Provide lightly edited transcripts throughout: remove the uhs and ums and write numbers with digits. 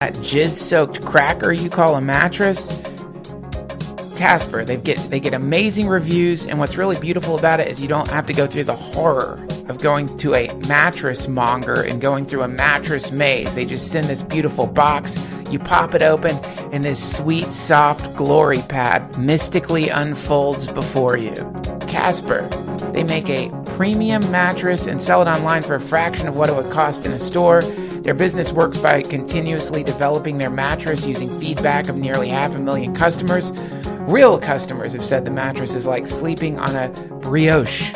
That jizz-soaked cracker you call a mattress, Casper, they get amazing reviews, and what's really beautiful about it is you don't have to go through the horror of going to a mattress monger and going through a mattress maze. They just send this beautiful box, you pop it open, and this sweet, soft glory pad mystically unfolds before you. Casper, they make a premium mattress and sell it online for a fraction of what it would cost in a store. Their business works by continuously developing their mattress using feedback of nearly 500,000 customers. Real customers have said the mattress is like sleeping on a brioche.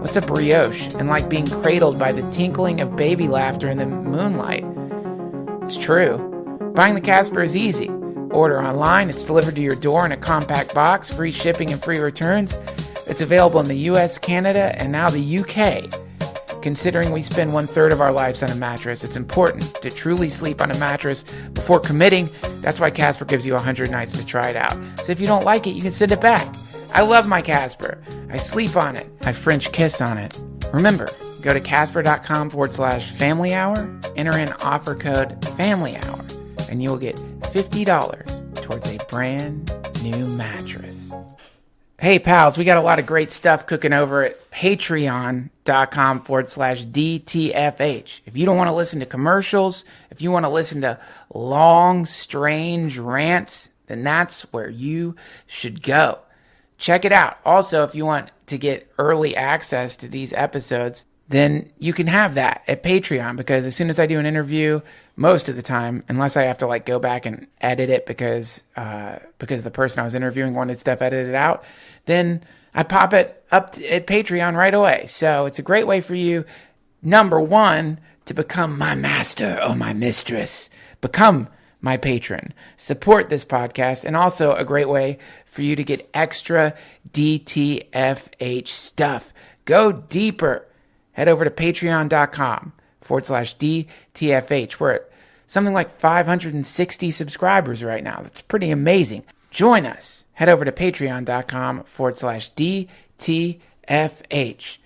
What's a brioche? And like being cradled by the tinkling of baby laughter in the moonlight. It's true. Buying the Casper is easy. Order online, it's delivered to your door in a compact box, free shipping and free returns. It's available in the US, Canada, and now the UK. Considering we spend 1/3 of our lives on a mattress, it's important to truly sleep on a mattress before committing. That's why Casper gives you 100 nights to try it out. So if you don't like it, you can send it back. I love my Casper. I sleep on it. I French kiss on it. Remember, go to casper.com/family hour, enter in offer code family hour, and you will get $50 towards a brand new mattress. Hey pals, we got a lot of great stuff cooking over at patreon.com/DTFH. If you don't want to listen to commercials, if you want to listen to long, strange rants, then that's where you should go. Check it out. Also, if you want to get early access to these episodes, then you can have that at Patreon, because as soon as I do an interview, most of the time, unless I have to go back and edit it because the person I was interviewing wanted stuff edited out, then I pop it up at Patreon right away. So it's a great way for you, number one, to become my master or my mistress. Become my patron. Support this podcast, and also a great way for you to get extra DTFH stuff. Go deeper. Head over to patreon.com/DTFH. We're at something like 560 subscribers right now. That's pretty amazing. Join us. Head over to patreon.com/DTFH.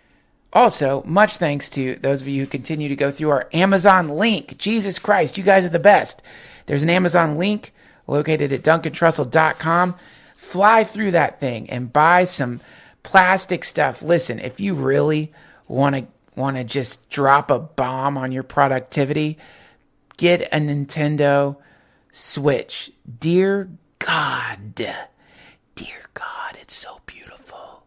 Also, much thanks to those of you who continue to go through our Amazon link. Jesus Christ, you guys are the best. There's an Amazon link located at duncantrussell.com. Fly through that thing and buy some plastic stuff. Listen, if you really want to just drop a bomb on your productivity, get a Nintendo Switch. Dear God, it's so beautiful.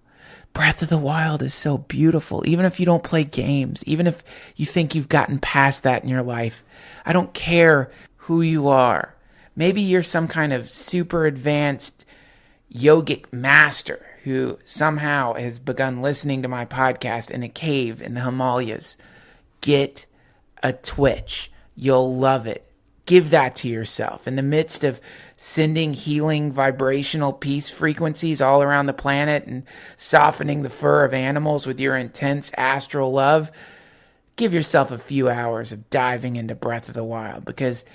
Breath of the Wild is so beautiful. Even if you don't play games, even if you think you've gotten past that in your life, I don't care who you are. Maybe you're some kind of super advanced yogic master who somehow has begun listening to my podcast in a cave in the Himalayas. Get a Twitch. You'll love it. Give that to yourself. In the midst of sending healing vibrational peace frequencies all around the planet and softening the fur of animals with your intense astral love, give yourself a few hours of diving into Breath of the Wild, because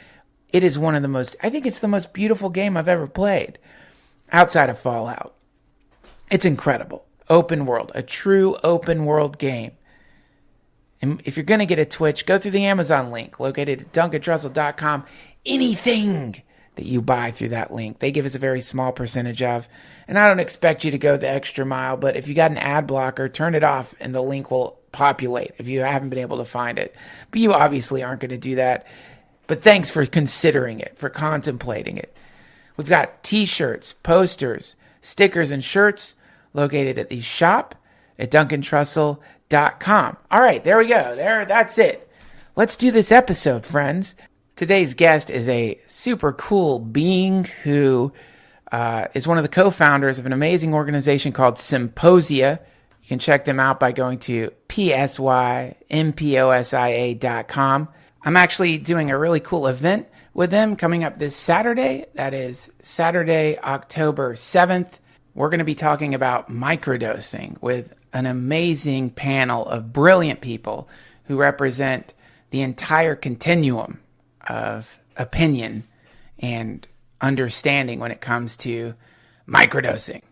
it is one of the most, I think it's the most beautiful game I've ever played outside of Fallout. It's incredible. Open world, a true open world game. And if you're going to get a Twitch, go through the Amazon link located at duncantrussell.com. Anything that you buy through that link, they give us a very small percentage of. And I don't expect you to go the extra mile, but if you got an ad blocker, turn it off and the link will populate if you haven't been able to find it. But you obviously aren't going to do that. But thanks for considering it, for contemplating it. We've got t-shirts, posters, stickers, and shirts located at the shop at duncantrussell.com. All right, there we go. That's it. Let's do this episode, friends. Today's guest is a super cool being who is one of the co-founders of an amazing organization called Psymposia. You can check them out by going to psymposia.com. I'm actually doing a really cool event with them coming up this Saturday. That is Saturday, October 7th. We're going to be talking about microdosing with an amazing panel of brilliant people who represent the entire continuum of opinion and understanding when it comes to microdosing.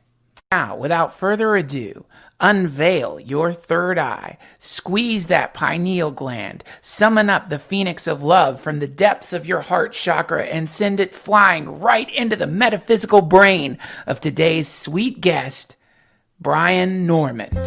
Now, without further ado, Unveil your third eye. Squeeze that pineal gland. Summon up the phoenix of love from the depths of your heart chakra and send it flying right into the metaphysical brain of today's sweet guest, Brian Normand.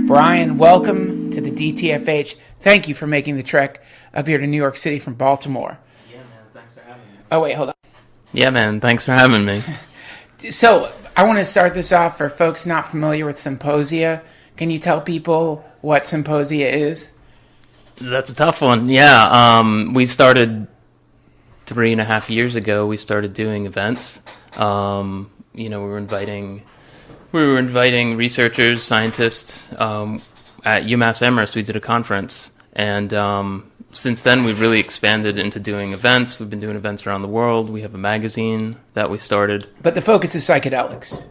Brian, welcome to the DTFH. Thank you for making the trek up here to New York City from Baltimore. Yeah, man. Thanks for having me. Oh, wait, hold on. Yeah, man. Thanks for having me. So, I want to start this off for folks not familiar with Psymposia. Can you tell people what Psymposia is? That's a tough one. Yeah, we started 3.5 years ago. We started doing events. We were inviting researchers, scientists. At UMass Amherst, we did a conference, and since then we've really expanded into doing events. We've been doing events around the world. We have a magazine that we started. But the focus is psychedelics.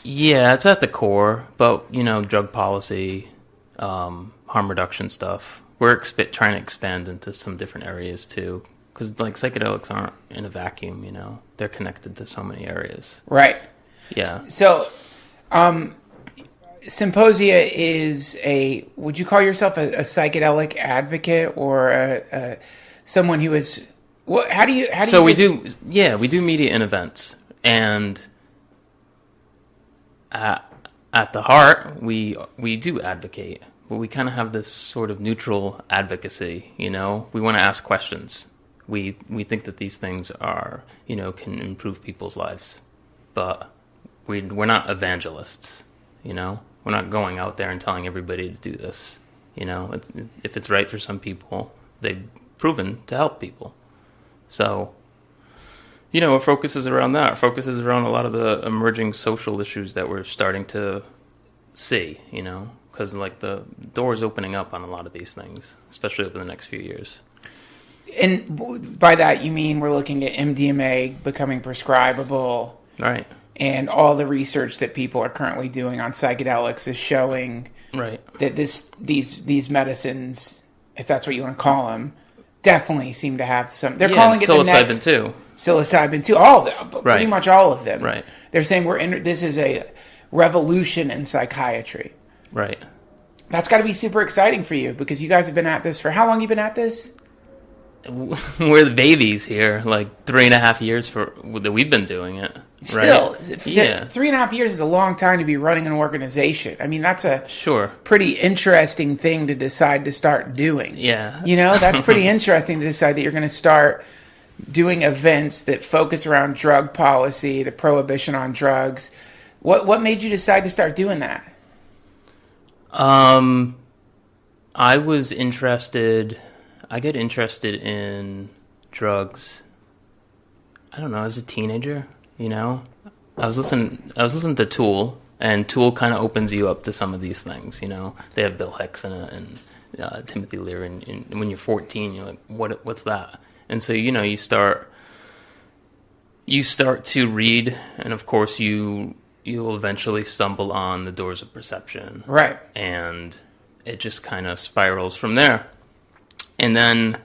Yeah, it's at the core, but drug policy, harm reduction stuff. We're trying to expand into some different areas too, because psychedelics aren't in a vacuum. They're connected to so many areas. Right. Yeah. So, Psymposia is would you call yourself a psychedelic advocate or someone who is, we do media and events, and at the heart, we do advocate, but we kind of have this sort of neutral advocacy, We want to ask questions. We think that these things are, can improve people's lives, but we're not evangelists, We're not going out there and telling everybody to do this, If it's right for some people, they've proven to help people. So, our focus is around that. Our focus is around a lot of the emerging social issues that we're starting to see, because the door's opening up on a lot of these things, especially over the next few years. And by that, you mean we're looking at MDMA becoming prescribable. Right. And all the research that people are currently doing on psychedelics is showing that these medicines, if that's what you want to call them, definitely seem to have some. They're calling it psilocybin too. Psilocybin too. All of them, pretty much all of them. Right. They're saying this is a revolution in psychiatry. Right. That's got to be super exciting for you because you guys have been at this for how long? You been at this? We're the babies here, 3.5 years that we've been doing it. Still, right? 3.5 years is a long time to be running an organization. I mean, that's a sure pretty interesting thing to decide to start doing. Yeah. That's pretty interesting to decide that you're going to start doing events that focus around drug policy, the prohibition on drugs. What made you decide to start doing that? I get interested in drugs, I don't know, as a teenager, I was listening to Tool, and Tool kind of opens you up to some of these things, They have Bill Hicks in it and Timothy Leary, and when you're 14, you're like, what's that? And so, you start to read, and of course you'll eventually stumble on the doors of perception. Right. And it just kind of spirals from there. And then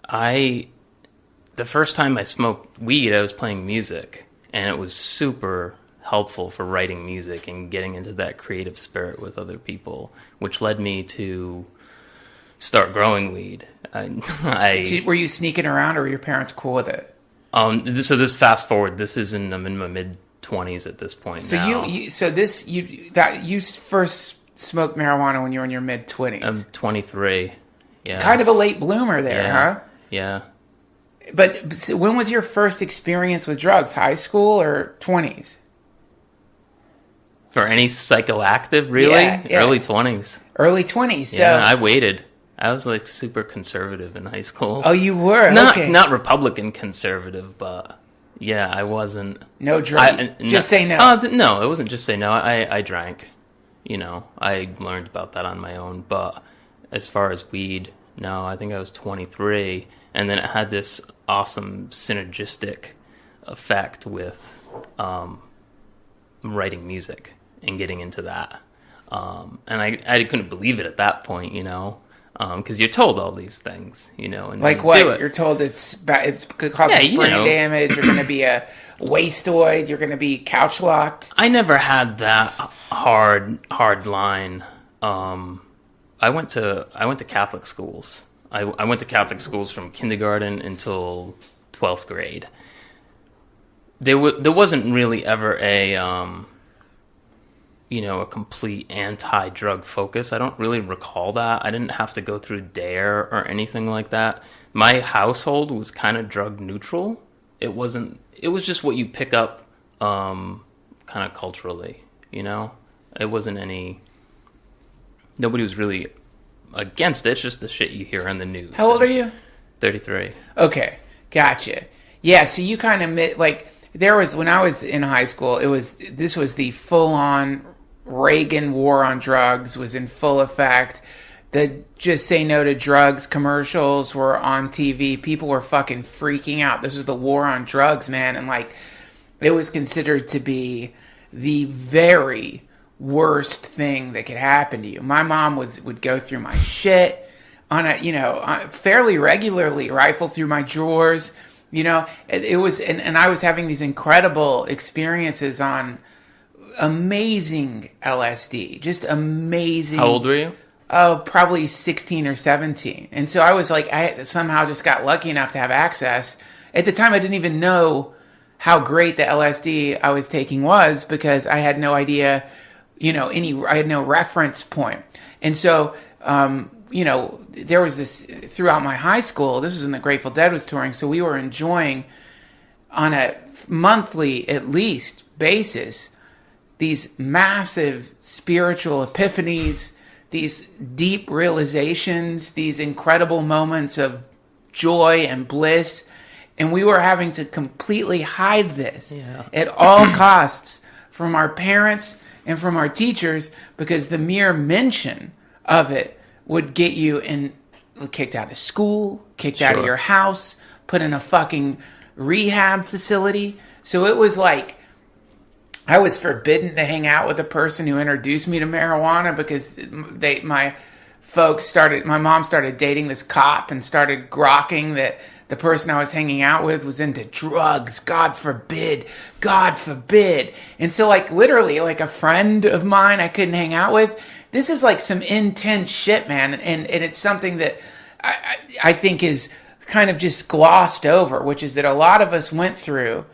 the first time I smoked weed, I was playing music, and it was super helpful for writing music and getting into that creative spirit with other people, which led me to start growing weed. Were you sneaking around, or were your parents cool with it? So this fast forward, I'm in my mid-20s at this point. So now. you first smoked marijuana when you were in your mid-20s. I'm 23. Yeah. Kind of a late bloomer there, huh? Yeah. But when was your first experience with drugs? High school or 20s? For any psychoactive, really? Yeah. Early 20s. Early 20s. So. Yeah, I waited. I was super conservative in high school. Oh, you were? Okay. Not Republican conservative, but yeah, I wasn't. No drug. Just say no. No, it wasn't just say no. I drank. I learned about that on my own. But as far as weed, No, I think I was 23. And then it had this awesome synergistic effect with writing music and getting into that. And I couldn't believe it at that point, because you're told all these things, and like what? You're told it's could cause brain damage. You're going to be a wasteoid. You're going to be couch locked. I never had that hard line. I went to Catholic schools. I went to Catholic schools from kindergarten until 12th grade. There wasn't really ever a complete anti-drug focus. I don't really recall that. I didn't have to go through DARE or anything like that. My household was kind of drug neutral. It was just what you pick up kind of culturally, It wasn't nobody was really against it. It's just the shit you hear on the news. How old are you? 33. Okay, gotcha. Yeah, so you kind of when I was in high school, this was the full-on Reagan war on drugs was in full effect. The Just Say No to Drugs commercials were on TV. People were fucking freaking out. This was the war on drugs, man. And it was considered to be the very worst thing that could happen to you. My mom would go through my shit fairly regularly, rifle through my drawers. It was, and I was having these incredible experiences on amazing LSD, just amazing. How old were you? Oh, probably 16 or 17. And so I was I somehow just got lucky enough to have access. At the time, I didn't even know how great the LSD I was taking was because I had no idea, I had no reference point. And so, there was this throughout my high school. This was when the Grateful Dead was touring, so we were enjoying on a monthly, at least, basis these massive spiritual epiphanies, these deep realizations, these incredible moments of joy and bliss, and we were having to completely hide this at all costs from our parents and from our teachers because the mere mention of it would get you kicked out of school, kicked out of your house, put in a fucking rehab facility. So it was I was forbidden to hang out with a person who introduced me to marijuana because my mom started dating this cop and started grokking that the person I was hanging out with was into drugs. God forbid. God forbid. And so literally a friend of mine I couldn't hang out with. This is some intense shit, man. And it's something that I think is kind of just glossed over, which is that a lot of us went through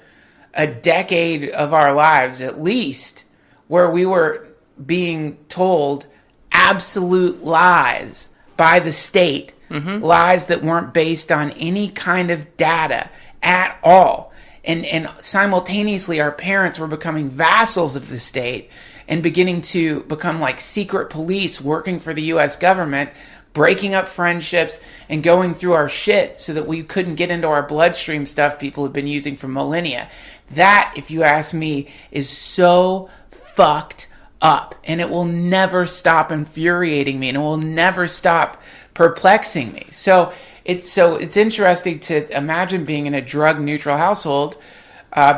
a decade of our lives, at least, where we were being told absolute lies by the state, lies that weren't based on any kind of data at all. And simultaneously, our parents were becoming vassals of the state and beginning to become secret police working for the U.S. government, breaking up friendships and going through our shit so that we couldn't get into our bloodstream stuff people have been using for millennia. That, if you ask me, is so fucked up. And it will never stop infuriating me and it will never stop perplexing me. So it's interesting to imagine being in a drug neutral household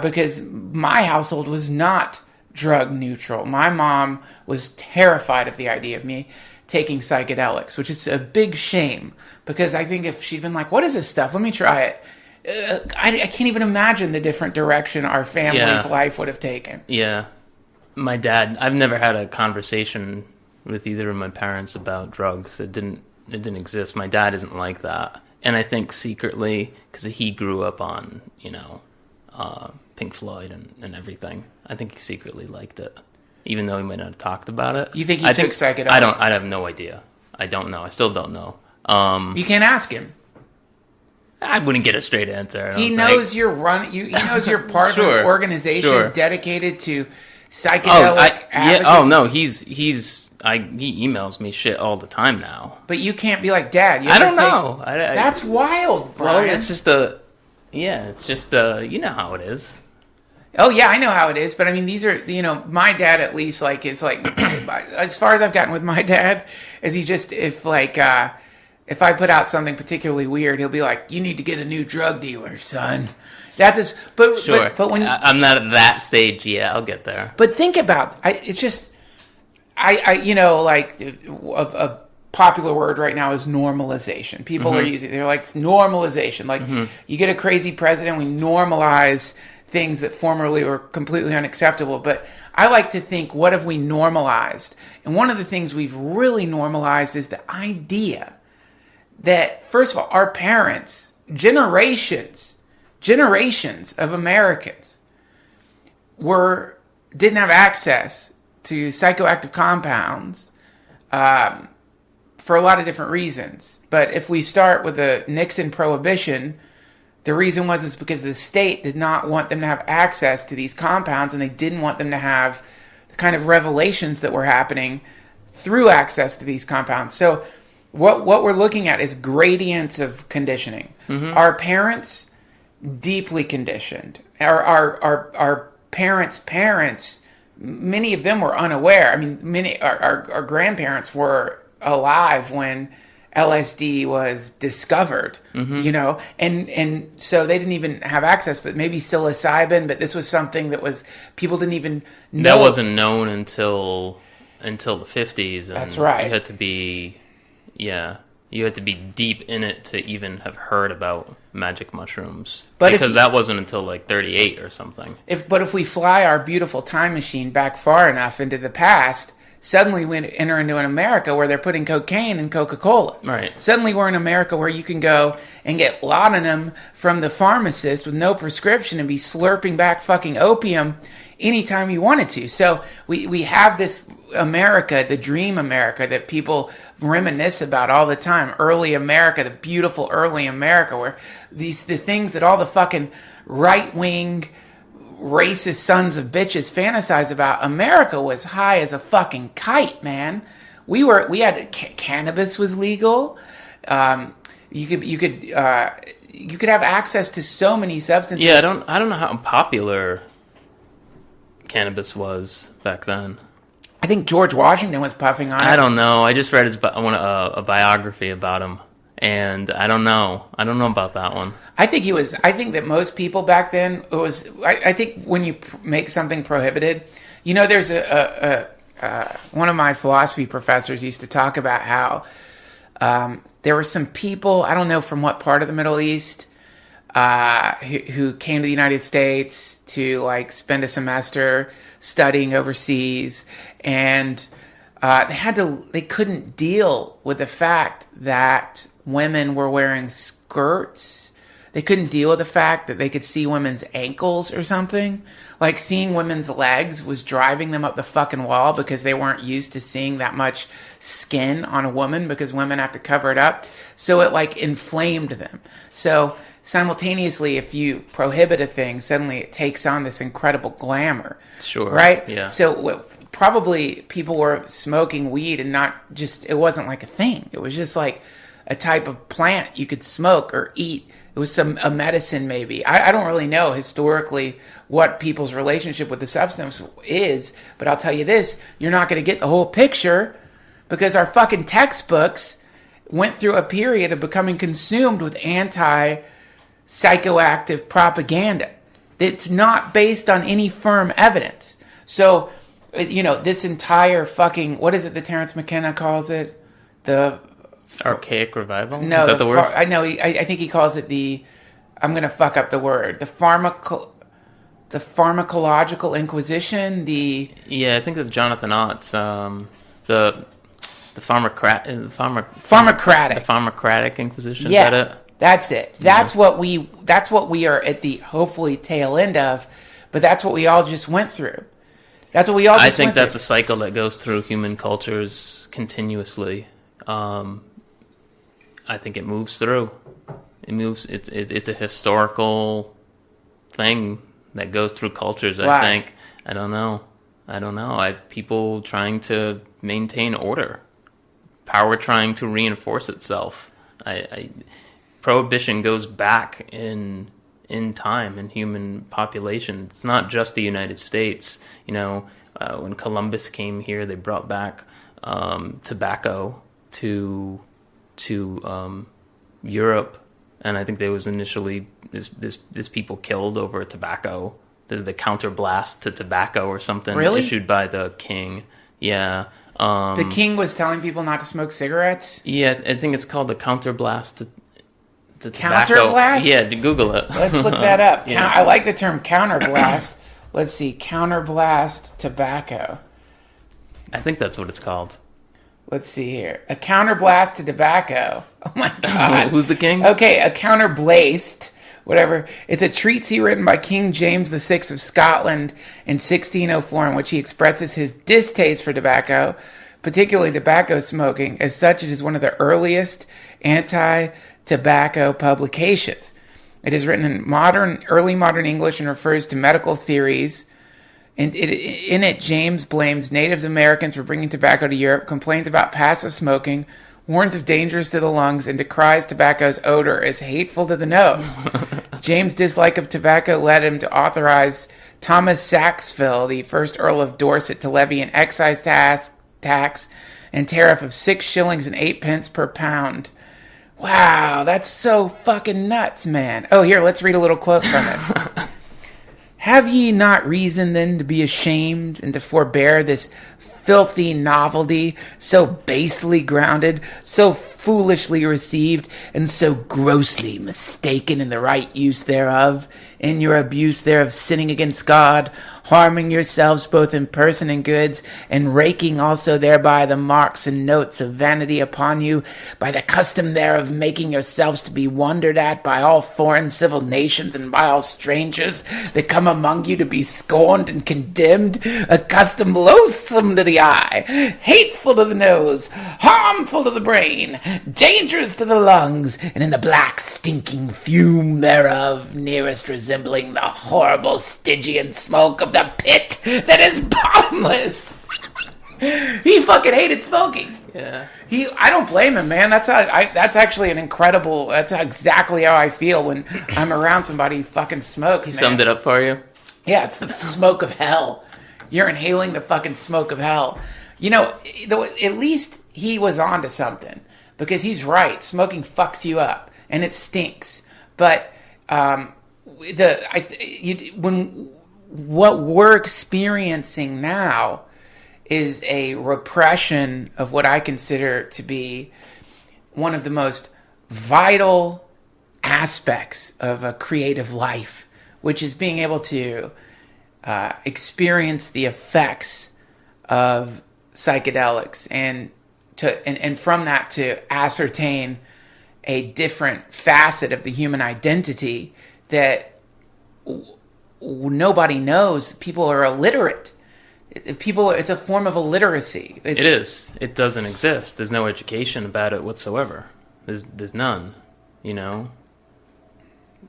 because my household was not drug neutral. My mom was terrified of the idea of me taking psychedelics, which is a big shame because I think if she'd been like, what is this stuff? Let me try it. I can't even imagine the different direction our family's life would have taken. Yeah. My dad, I've never had a conversation with either of my parents about drugs. It didn't exist. My dad isn't like that. And I think secretly, because he grew up on, Pink Floyd and everything, I think he secretly liked it. Even though he might not have talked about it. You think he took psychedelics? I have no idea. I don't know. I still don't know. You can't ask him. I wouldn't get a straight answer. He knows you're He knows you're part of an organization dedicated to psychedelic advocacy. Oh no, he emails me shit all the time now. But you can't be like, Dad. I don't know. That's wild, Brian. Well, it's just you know how it is. Oh yeah, I know how it is, but I mean, these are, my dad at least, as far as I've gotten with my dad, is he just, if if I put out something particularly weird, he'll be like, "You need to get a new drug dealer, son." That's just, Sure. but when I'm not at that stage yet, I'll get there. But think about it's just like a popular word right now is normalization. People are using, they're like, normalization. Like, you get a crazy president, we normalize things that formerly were completely unacceptable. But I like to think, what have we normalized? And one of the things we've really normalized is the idea that, first of all, our parents, generations of Americans didn't have access to psychoactive compounds for a lot of different reasons. But if we start with the Nixon prohibition, the reason was because the state did not want them to have access to these compounds, and they didn't want them to have the kind of revelations that were happening through access to these compounds. So what we're looking at is gradients of conditioning. Our parents, deeply conditioned. Our parents, many of them were unaware. I mean, many our grandparents were alive when LSD was discovered, and so they didn't even have access, but maybe psilocybin, but this was something that people didn't even know. That wasn't known until the 50s. And that's right. You had to be deep in it to even have heard about magic mushrooms. But because that wasn't until like 38 or something. But if we fly our beautiful time machine back far enough into the past, suddenly we enter into an America where they're putting cocaine in Coca-Cola. Right. Suddenly we're in America where you can go and get laudanum from the pharmacist with no prescription and be slurping back fucking opium anytime you wanted to. So we have this America, the dream America that people reminisce about all the time. Early America, the beautiful early America, where the things that all the fucking right-wing racist sons of bitches fantasize about. America was high as a fucking kite, man. We had cannabis was legal. You could have access to so many substances. Yeah, I don't know how popular cannabis was back then. I think George Washington was puffing on it. I don't know. I just read a biography about him, and I don't know. I don't know about that one. I think that most people back then, I think when you make something prohibited, there's one of my philosophy professors used to talk about how there were some people, I don't know from what part of the Middle East, who came to the United States to like spend a semester studying overseas, and they couldn't deal with the fact that women were wearing skirts. They couldn't deal with the fact that they could see women's ankles or something. Like, seeing women's legs was driving them up the fucking wall because they weren't used to seeing that much skin on a woman, because women have to cover it up. So it like inflamed them. So simultaneously, if you prohibit a thing, suddenly it takes on this incredible glamour. Sure. Right? Yeah. So probably people were smoking weed and it wasn't like a thing. It was just like a type of plant you could smoke or eat. It was a medicine maybe. I don't really know historically what people's relationship with the substance is, but I'll tell you this, you're not going to get the whole picture because our fucking textbooks went through a period of becoming consumed with anti-psychoactive propaganda. It's not based on any firm evidence. So, this entire fucking, what is it that Terence McKenna calls it? The archaic revival? No, is that the word? I know. I think he calls it I'm going to fuck up the word. The pharmacological inquisition. Yeah, I think that's Jonathan Ott's. The pharmacratic inquisition. Yeah, is that it? That's it. That's what we are at the hopefully tail end of, but that's what we all just went through. That's what we all. I think that's a cycle that goes through human cultures continuously. I think it moves through. It moves. It's a historical thing that goes through cultures. I think. I don't know. People trying to maintain order, power trying to reinforce itself. Prohibition goes back in time in human population. It's not just the United States. When Columbus came here, they brought back tobacco to Europe, and I think there was initially this people killed over tobacco. There's the counterblast to tobacco or something issued by the king. Yeah. The king was telling people not to smoke cigarettes? Yeah, I think it's called the counterblast to tobacco. Counterblast? Yeah, Google it. Let's look that up. Yeah. I like the term counterblast. Let's see, counterblast tobacco. I think that's what it's called. Let's see here. A counterblast to tobacco. Oh my God. Who's the king? Okay, a counterblast, whatever. It's a treatise written by King James VI of Scotland in 1604 in which he expresses his distaste for tobacco, particularly tobacco smoking. As such, it is one of the earliest anti-tobacco publications. It is written in early modern English and refers to medical theories. In it, James blames Native Americans for bringing tobacco to Europe, complains about passive smoking, warns of dangers to the lungs, and decries tobacco's odor as hateful to the nose. James' dislike of tobacco led him to authorize Thomas Sackville, the first Earl of Dorset, to levy an excise tax and tariff of 6 shillings and 8 pence per pound. Wow, that's so fucking nuts, man. Oh, here, let's read a little quote from it. Have ye not reason then to be ashamed and to forbear this filthy novelty, so basely grounded, so foolishly received, and so grossly mistaken in the right use thereof, in your abuse thereof sinning against God, harming yourselves both in person and goods, and raking also thereby the marks and notes of vanity upon you, by the custom thereof making yourselves to be wondered at by all foreign civil nations and by all strangers that come among you to be scorned and condemned, a custom loathsome to the eye, hateful to the nose, harmful to the brain, dangerous to the lungs, and in the black stinking fume thereof nearest resembling the horrible Stygian smoke of the pit that is bottomless. He fucking hated smoking. Yeah. I don't blame him, man. That's actually an incredible. That's exactly how I feel when I'm around somebody who fucking smokes. He summed it up for you. Yeah, it's the smoke of hell. You're inhaling the fucking smoke of hell. You know, at least he was onto something, because he's right. Smoking fucks you up, and it stinks. But what we're experiencing now is a repression of what I consider to be one of the most vital aspects of a creative life, which is being able to experience the effects of psychedelics and from that to ascertain a different facet of the human identity that nobody knows. People are illiterate. It's a form of illiteracy. It is. It doesn't exist. There's no education about it whatsoever. There's none. You know,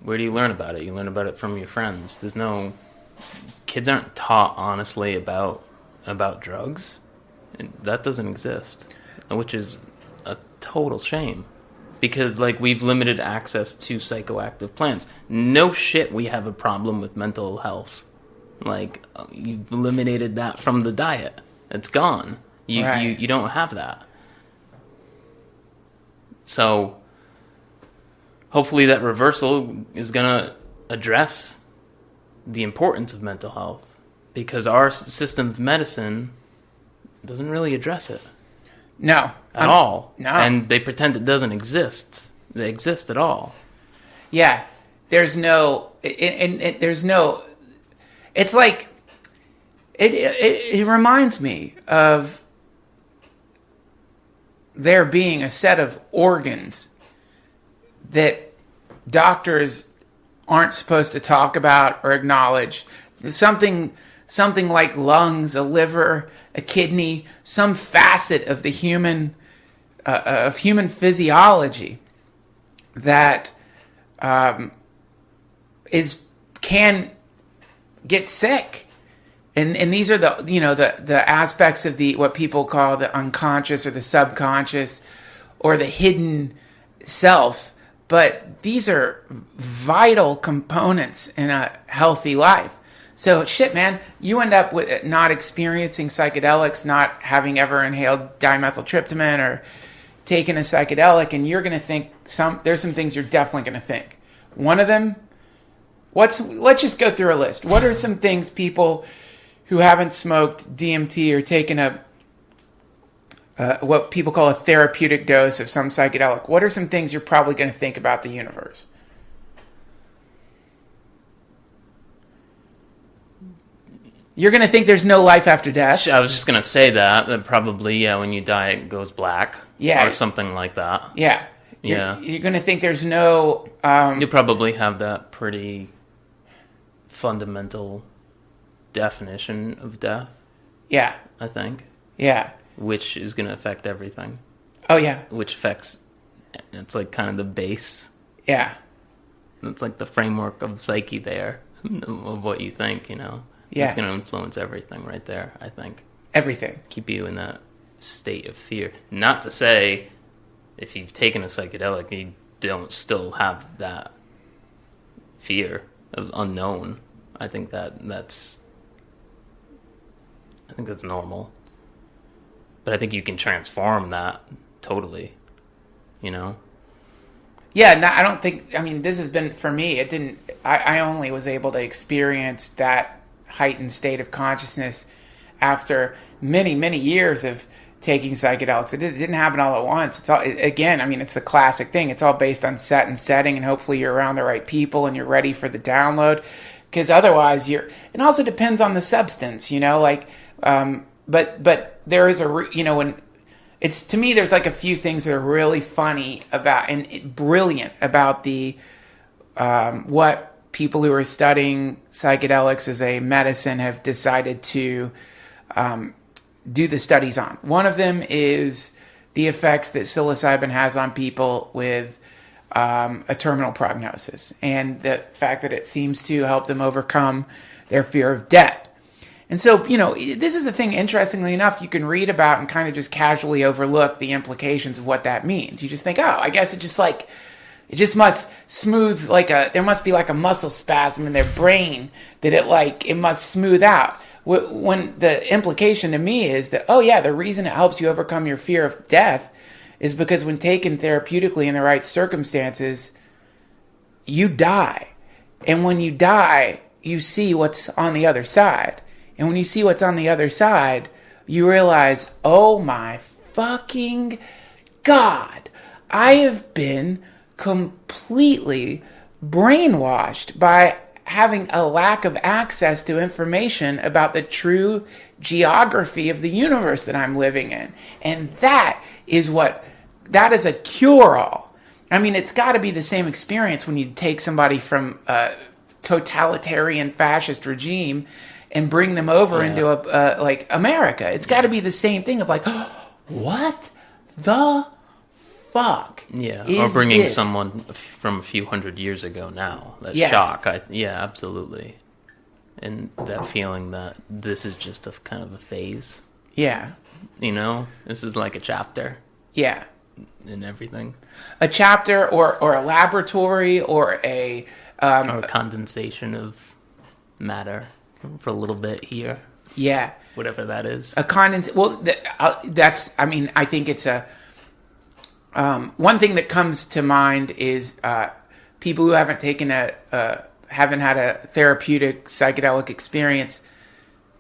where do you learn about it? You learn about it from your friends. Kids aren't taught honestly about drugs. And that doesn't exist, which is a total shame. Because, we've limited access to psychoactive plants. No shit, we have a problem with mental health. You've eliminated that from the diet. It's gone. You don't have that. So, hopefully that reversal is going to address the importance of mental health. Because our system of medicine doesn't really address it. No. At all. No. And they pretend it doesn't exist. They exist at all. Yeah. There's no... there's no... It's like... It reminds me of there being a set of organs that doctors aren't supposed to talk about or acknowledge. Something like lungs, a liver, a kidney, some facet of the human physiology that can get sick, and these are the aspects of what people call the unconscious or the subconscious or the hidden self. But these are vital components in a healthy life. So, shit, man, you end up with not experiencing psychedelics, not having ever inhaled dimethyltryptamine or taking a psychedelic, and you're going to think there's some things you're definitely going to think. One of them, let's just go through a list. What are some things people who haven't smoked DMT or taken what people call a therapeutic dose of some psychedelic, what are some things you're probably going to think about the universe? You're going to think there's no life after death. I was just going to say that probably, when you die, it goes black. Yeah. Or something like that. Yeah. Yeah. You're going to think there's no... you probably have that pretty fundamental definition of death. Yeah. I think. Yeah. Which is going to affect everything. Oh, yeah. Which affects... It's like kind of the base. Yeah. It's like the framework of psyche there. Of what you think, Yeah. It's going to influence everything right there, I think. Everything. Keep you in that state of fear. Not to say if you've taken a psychedelic, you don't still have that fear of unknown. I think that's normal. But I think you can transform that totally, Yeah, no, I don't think... I mean, this has been... For me, it didn't... I only was able to experience that heightened state of consciousness after many, many years of taking psychedelics. It didn't happen all at once. It's all, again, I mean, it's the classic thing. It's all based on set and setting, and hopefully you're around the right people and you're ready for the download. Because otherwise, it also depends on the substance, but there is when it's, to me, there's like a few things that are really funny about and brilliant about the what people who are studying psychedelics as a medicine have decided to do the studies on. One of them is the effects that psilocybin has on people with a terminal prognosis, and the fact that it seems to help them overcome their fear of death. And so, this is the thing, interestingly enough, you can read about and kind of just casually overlook the implications of what that means. You just think, oh, I guess it just must smooth, there must be like a muscle spasm in their brain that it must smooth out. When the implication to me is that, oh yeah, the reason it helps you overcome your fear of death is because when taken therapeutically in the right circumstances, you die. And when you die, you see what's on the other side. And when you see what's on the other side, you realize, oh my fucking God, I have been completely brainwashed by having a lack of access to information about the true geography of the universe that I'm living in. And that is a cure-all. I mean, it's got to be the same experience when you take somebody from a totalitarian fascist regime and bring them over into America. It's got to be the same thing of what the fuck? Yeah, or bringing someone from a few hundred years ago now. That shock. Yeah, absolutely. And that feeling that this is just a kind of a phase. Yeah. This is like a chapter. Yeah. And everything. A chapter or a laboratory or a... or a condensation of matter for a little bit here. Yeah. Whatever that is. A Well, I think it's a... one thing that comes to mind is people who haven't had a therapeutic psychedelic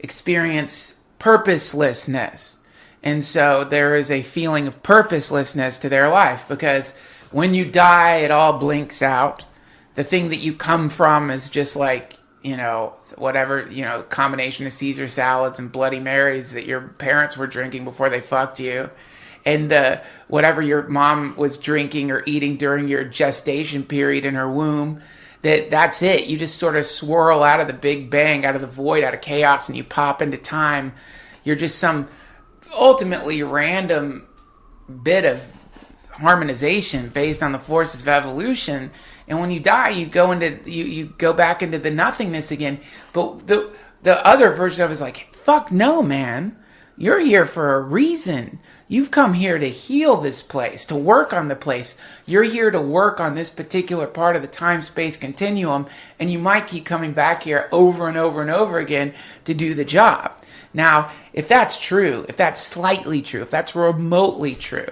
experience purposelessness. And so there is a feeling of purposelessness to their life because when you die, it all blinks out. The thing that you come from is just whatever, combination of Caesar salads and Bloody Marys that your parents were drinking before they fucked you. And whatever your mom was drinking or eating during your gestation period in her womb, that's it. You just sort of swirl out of the Big Bang, out of the void, out of chaos, and you pop into time. You're just some ultimately random bit of harmonization based on the forces of evolution. And when you die, you go back into the nothingness again. But the other version of it is like, fuck no, man. You're here for a reason. You've come here to heal this place, to work on the place. You're here to work on this particular part of the time-space continuum, and you might keep coming back here over and over and over again to do the job. Now, if that's true, if that's slightly true, if that's remotely true,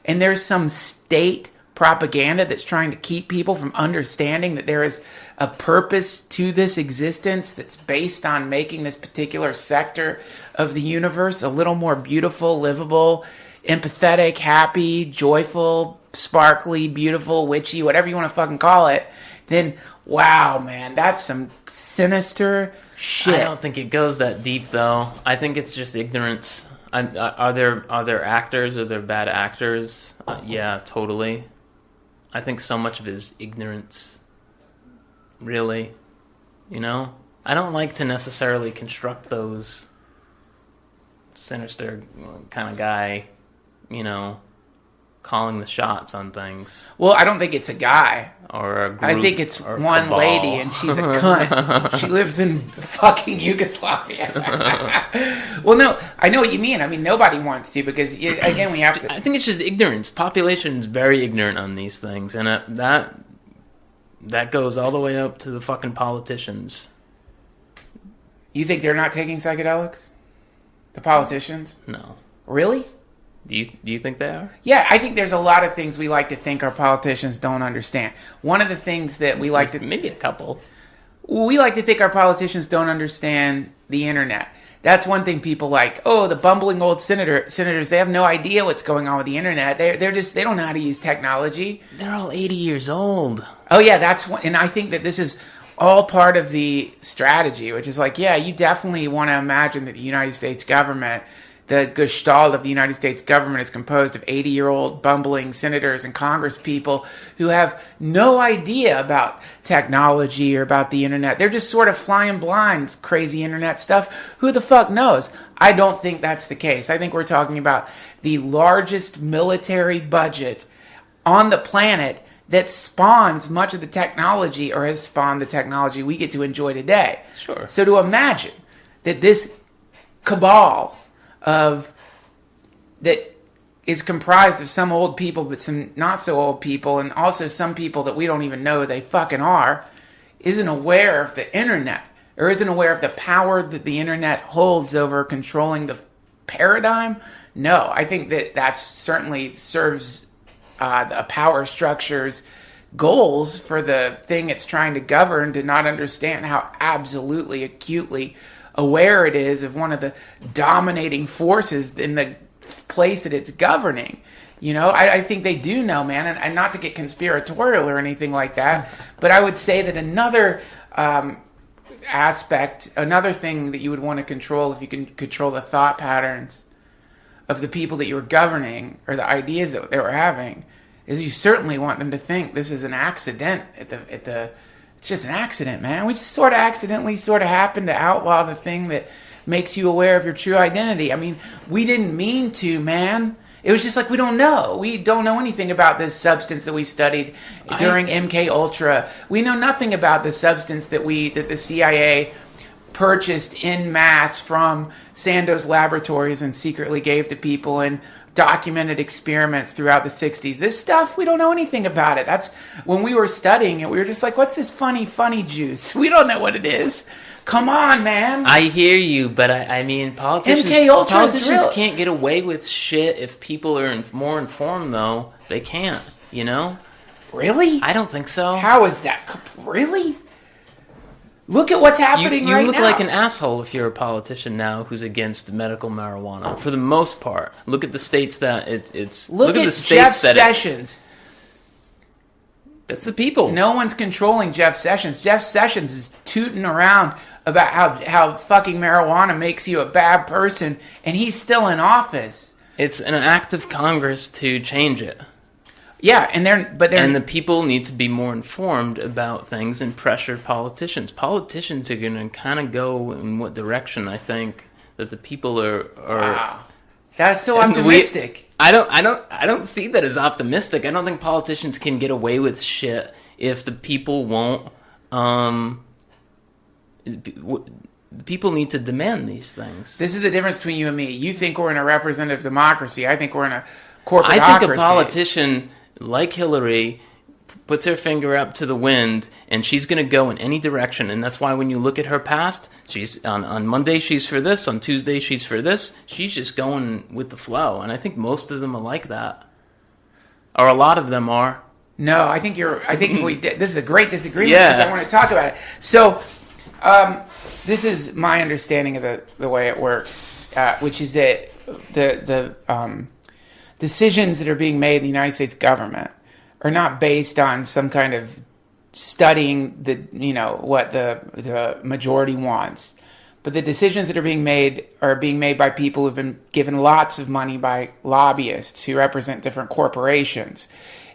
and there's some state propaganda that's trying to keep people from understanding that there is a purpose to this existence that's based on making this particular sector of the universe a little more beautiful, livable, empathetic, happy, joyful, sparkly, beautiful, witchy, whatever you want to fucking call it, then wow, man, that's some sinister shit. I don't think it goes that deep, though. I think it's just ignorance. Are there actors? Are there bad actors? Yeah, totally. I think so much of it is ignorance. Really, you know? I don't like to necessarily construct those sinister kind of guy, you know, calling the shots on things. Well, I don't think it's a guy. Or a group. I think it's one cabal. lady, and she's a cunt. She lives in fucking Yugoslavia. Well, no, I know what you mean. I mean, nobody wants to, because, again, we have to... I think it's just ignorance. Population's very ignorant on these things, and that goes all the way up to the fucking politicians. You think they're not taking psychedelics? The politicians? No. Really? Do you think they are? Yeah, I think there's a lot of things we like to think our politicians don't understand. One of the things that we like to... Maybe a couple. We like to think our politicians don't understand the internet. That's one thing people like. Oh, the bumbling old senators, they have no idea what's going on with the internet. They don't know how to use technology. They're all 80 years old. Oh, yeah, that's one. And I think that this is all part of the strategy, which is like, yeah, you definitely want to imagine that the United States government... The gestalt of the United States government is composed of 80-year-old bumbling senators and Congress people who have no idea about technology or about the internet. They're just sort of flying blind, crazy internet stuff. Who the fuck knows? I don't think that's the case. I think we're talking about the largest military budget on the planet that spawns much of the technology, or has spawned the technology we get to enjoy today. Sure. So to imagine that this cabal that is comprised of some old people, but some not so old people, and also some people that we don't even know they fucking are, isn't aware of the internet, or isn't aware of the power that the internet holds over controlling the paradigm. No, I think that certainly serves the power structure's goals for the thing it's trying to govern, to not understand how absolutely acutely aware it is of one of the dominating forces in the place that it's governing. You know, I think they do know, man, and not to get conspiratorial or anything like that, but I would say that another aspect, another thing that you would want to control, if you can control the thought patterns of the people that you were governing, or the ideas that they were having, is you certainly want them to think this is an accident it's just an accident, man. We just sort of accidentally happened to outlaw the thing that makes you aware of your true identity. I mean, we didn't mean to, man. It was just like, we don't know. We don't know anything about this substance that we studied during MK Ultra. We know nothing about the substance that the CIA purchased en masse from Sandoz Laboratories and secretly gave to people and documented experiments throughout the 60s. This stuff, we don't know anything about it. That's when we were studying it, we were just like, what's this funny juice? We don't know what it is. Come on, man. I hear you, but I mean, politicians can't get away with shit if people are more informed, though. They can't, you know? Really? I don't think so. How is that? Really? Look at what's happening right now. You look like an asshole if you're a politician now who's against medical marijuana. For the most part, look at the states that it's. Look at the states Jeff Sessions. That's the people. No one's controlling Jeff Sessions. Jeff Sessions is tooting around about how fucking marijuana makes you a bad person, and he's still in office. It's an act of Congress to change it. Yeah, and the people need to be more informed about things and pressure politicians. Politicians are going to kind of go in what direction I think that the people are. Wow, that's so optimistic. I don't see that as optimistic. I don't think politicians can get away with shit if the people won't. People need to demand these things. This is the difference between you and me. You think we're in a representative democracy. I think we're in a corporatocracy. I think a politician like Hillary puts her finger up to the wind, and she's going to go in any direction. And that's why when you look at her past, she's on Monday she's for this, on Tuesday she's for this. She's just going with the flow, and I think most of them are like that. Or a lot of them are. No, I think this is a great disagreement Yeah. because I want to talk about it. So, this is my understanding of the way it works, which is that the decisions that are being made in the United States government are not based on some kind of studying what the majority wants, but the decisions that are being made by people who've been given lots of money by lobbyists who represent different corporations.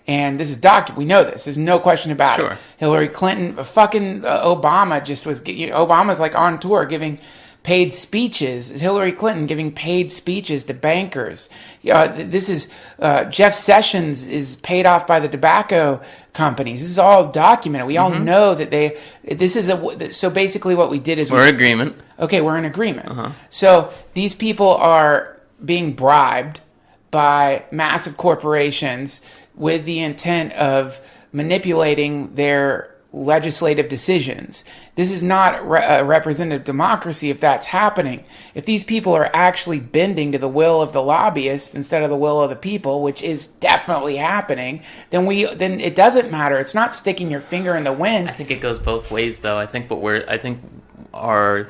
And this is we know this. There's no question about it. Hillary Clinton, fucking Obama Obama's like on tour giving paid speeches. Hillary Clinton giving paid speeches to bankers. This is Jeff Sessions is paid off by the tobacco companies. This is all documented. We all know that so basically what we did is we're in agreement. Okay, we're in agreement. So these people are being bribed by massive corporations with the intent of manipulating their legislative decisions. This is not a representative democracy if that's happening. If these people are actually bending to the will of the lobbyists instead of the will of the people, which is definitely happening, then it doesn't matter. It's not sticking your finger in the wind. I think it goes both ways, though. I think our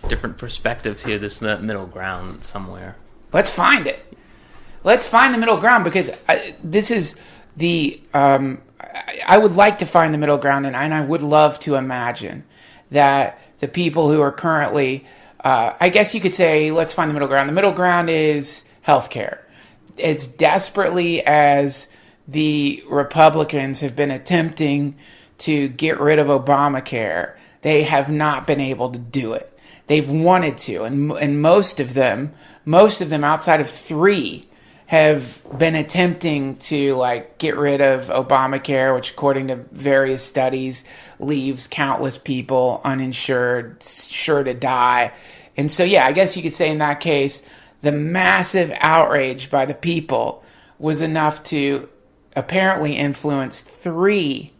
different perspectives here, this is the middle ground somewhere. Let's find it. Let's find the middle ground, because this is the... I would like to find the middle ground, and I would love to imagine that the people who are currently... I guess you could say, let's find the middle ground. The middle ground is healthcare. As desperately as the Republicans have been attempting to get rid of Obamacare, they have not been able to do it. They've wanted to, and most of them outside of three have been attempting to get rid of Obamacare, which according to various studies leaves countless people uninsured, sure to die. And so, yeah, I guess you could say in that case, the massive outrage by the people was enough to apparently influence three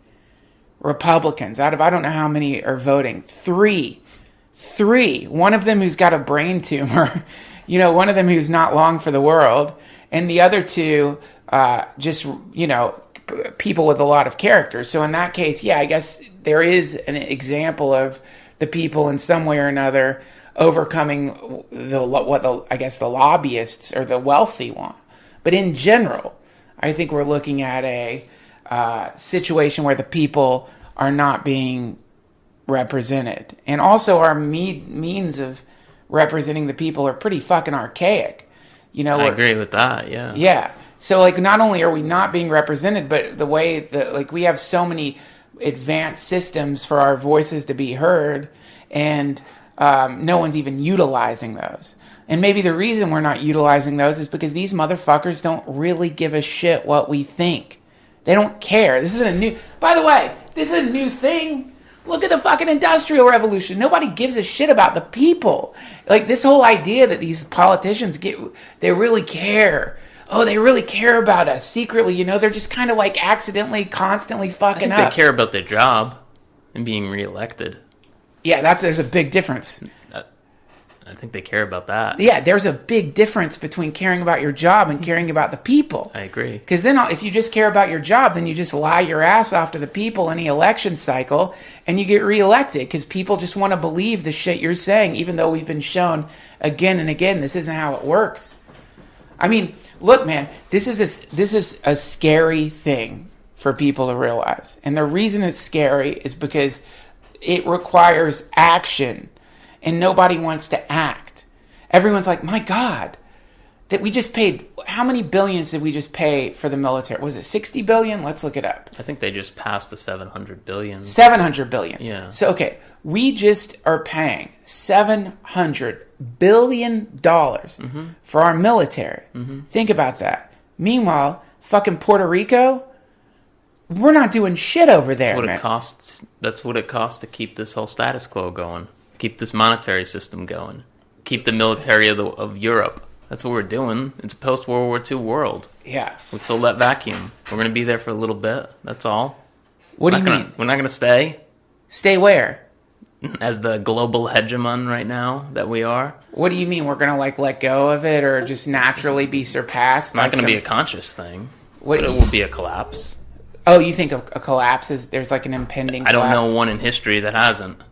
Republicans out of I don't know how many are voting. Three. One of them who's got a brain tumor, one of them who's not long for the world. And the other two, people with a lot of character. So in that case, yeah, I guess there is an example of the people in some way or another overcoming the lobbyists or the wealthy want. But in general, I think we're looking at a situation where the people are not being represented. And also our means of representing the people are pretty fucking archaic. I agree with that, yeah. Yeah. So, not only are we not being represented, but the way that, we have so many advanced systems for our voices to be heard, and no one's even utilizing those. And maybe the reason we're not utilizing those is because these motherfuckers don't really give a shit what we think. They don't care. By the way, this is a new thing. Look at the fucking Industrial Revolution. Nobody gives a shit about the people. This whole idea that these politicians they really care. Oh, they really care about us secretly. They're just kind of accidentally, constantly fucking up. They care about their job and being reelected. Yeah, there's a big difference. I think they care about that. Yeah, there's a big difference between caring about your job and caring about the people. I agree. Because then if you just care about your job, then you just lie your ass off to the people in the election cycle and you get reelected because people just want to believe the shit you're saying, even though we've been shown again and again this isn't how it works. I mean, look, man, this is a scary thing for people to realize. And the reason it's scary is because it requires action. And nobody wants to act. Everyone's like, my God, that we just paid, how many billions did we just pay for the military? Was it 60 billion? Let's look it up. I think they just passed the 700 billion. 700 billion. Yeah. So, okay, we just are paying $700 billion for our military. Mm-hmm. Think about that. Meanwhile, fucking Puerto Rico, we're not doing shit over there, man. That's what it costs to keep this whole status quo going. Keep this monetary system going. Keep the military of Europe. That's what we're doing. It's a post-World War II world. Yeah. We fill that vacuum. We're going to be there for a little bit. That's all. What do you mean? We're not going to stay. Stay where? As the global hegemon right now that we are. What do you mean? We're going to let go of it or just naturally be surpassed? It's not going to be a conscious thing. But it will be a collapse. Oh, you think a collapse is, there's like an impending collapse? I don't know one in history that hasn't.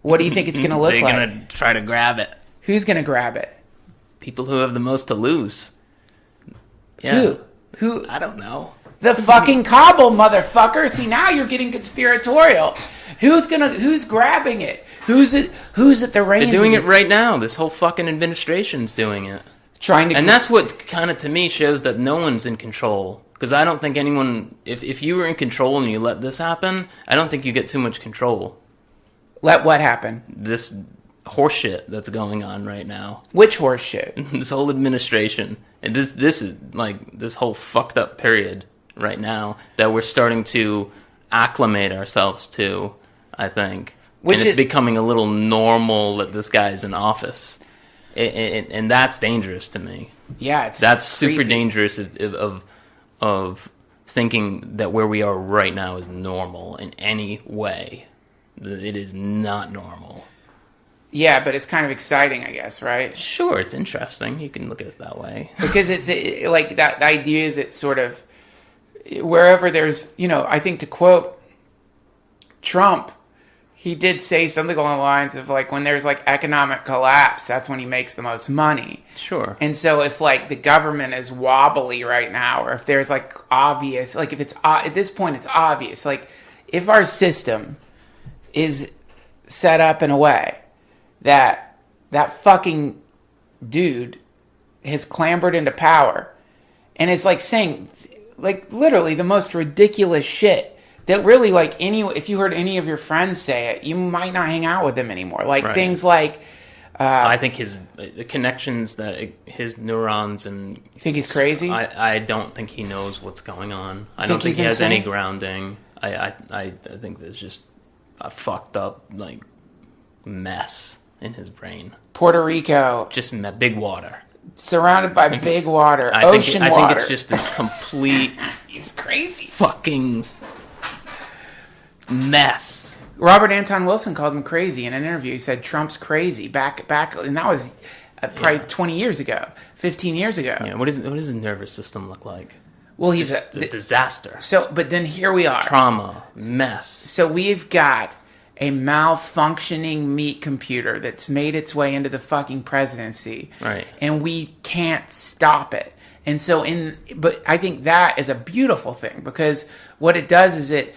What do you think it's going to look like? They're going to try to grab it. Who's going to grab it? People who have the most to lose. Yeah. Who? I don't know. The fucking Kabul, motherfucker. See, now you're getting conspiratorial. Who's grabbing it? Who's at the reins? They're doing it right now. This whole fucking administration's doing it. And that's what kind of, to me, shows that no one's in control. Because I don't think anyone, if you were in control and you let this happen, I don't think you get too much control. Let what happen? This horseshit that's going on right now. Which horseshit? This whole administration. And this is like this whole fucked up period right now that we're starting to acclimate ourselves to, I think. And it's becoming a little normal that this guy's in office. And that's dangerous to me. Yeah, that's super dangerous of thinking that where we are right now is normal in any way. It is not normal. Yeah, but it's kind of exciting, I guess, right? Sure, it's interesting. You can look at it that way. Because it's like that. The idea is it's sort of wherever there's, I think to quote Trump, he did say something along the lines of like, when there's like economic collapse, that's when he makes the most money. Sure. And so if like the government is wobbly right now, or if there's like obvious, like if it's at this point it's obvious, like if our system is set up in a way that fucking dude has clambered into power and is like saying like literally the most ridiculous shit that really like if you heard any of your friends say it, you might not hang out with them anymore. Like things like I think the connections that his neurons and you think he's crazy? I don't think he knows what's going on. I don't think he has any grounding. I think there's just a fucked up like mess in his brain. Puerto Rico, just big water, surrounded by big water, ocean water. I think it's just this complete he's crazy fucking mess. Robert Anton Wilson called him crazy in an interview. He said Trump's crazy back, and that was probably 20 years ago, 15 years ago. Yeah, what does his nervous system look like? Well, he's a disaster. So, but then here we are. Trauma, mess. So we've got a malfunctioning meat computer that's made its way into the fucking presidency. Right. And we can't stop it. And so but I think that is a beautiful thing, because what it does is it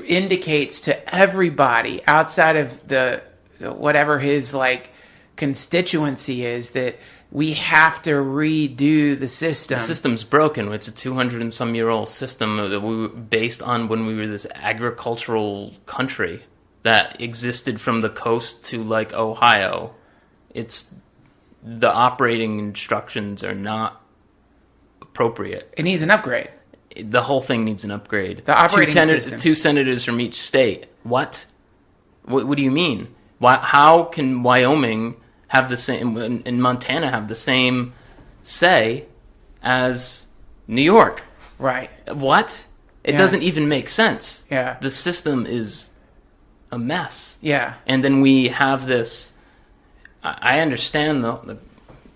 indicates to everybody outside of the whatever his like constituency is that we have to redo the system. The system's broken. It's a 200 and some year old system that we were based on when we were this agricultural country that existed from the coast to like Ohio. It's the operating instructions are not appropriate. It needs an upgrade. The whole thing needs an upgrade. The operating system. 2 senators from each state. What do you mean? How can Wyoming have the same and Montana have the same say as New York? Right. What? It doesn't even make sense. Yeah. The system is a mess. Yeah. And then we have this. I understand the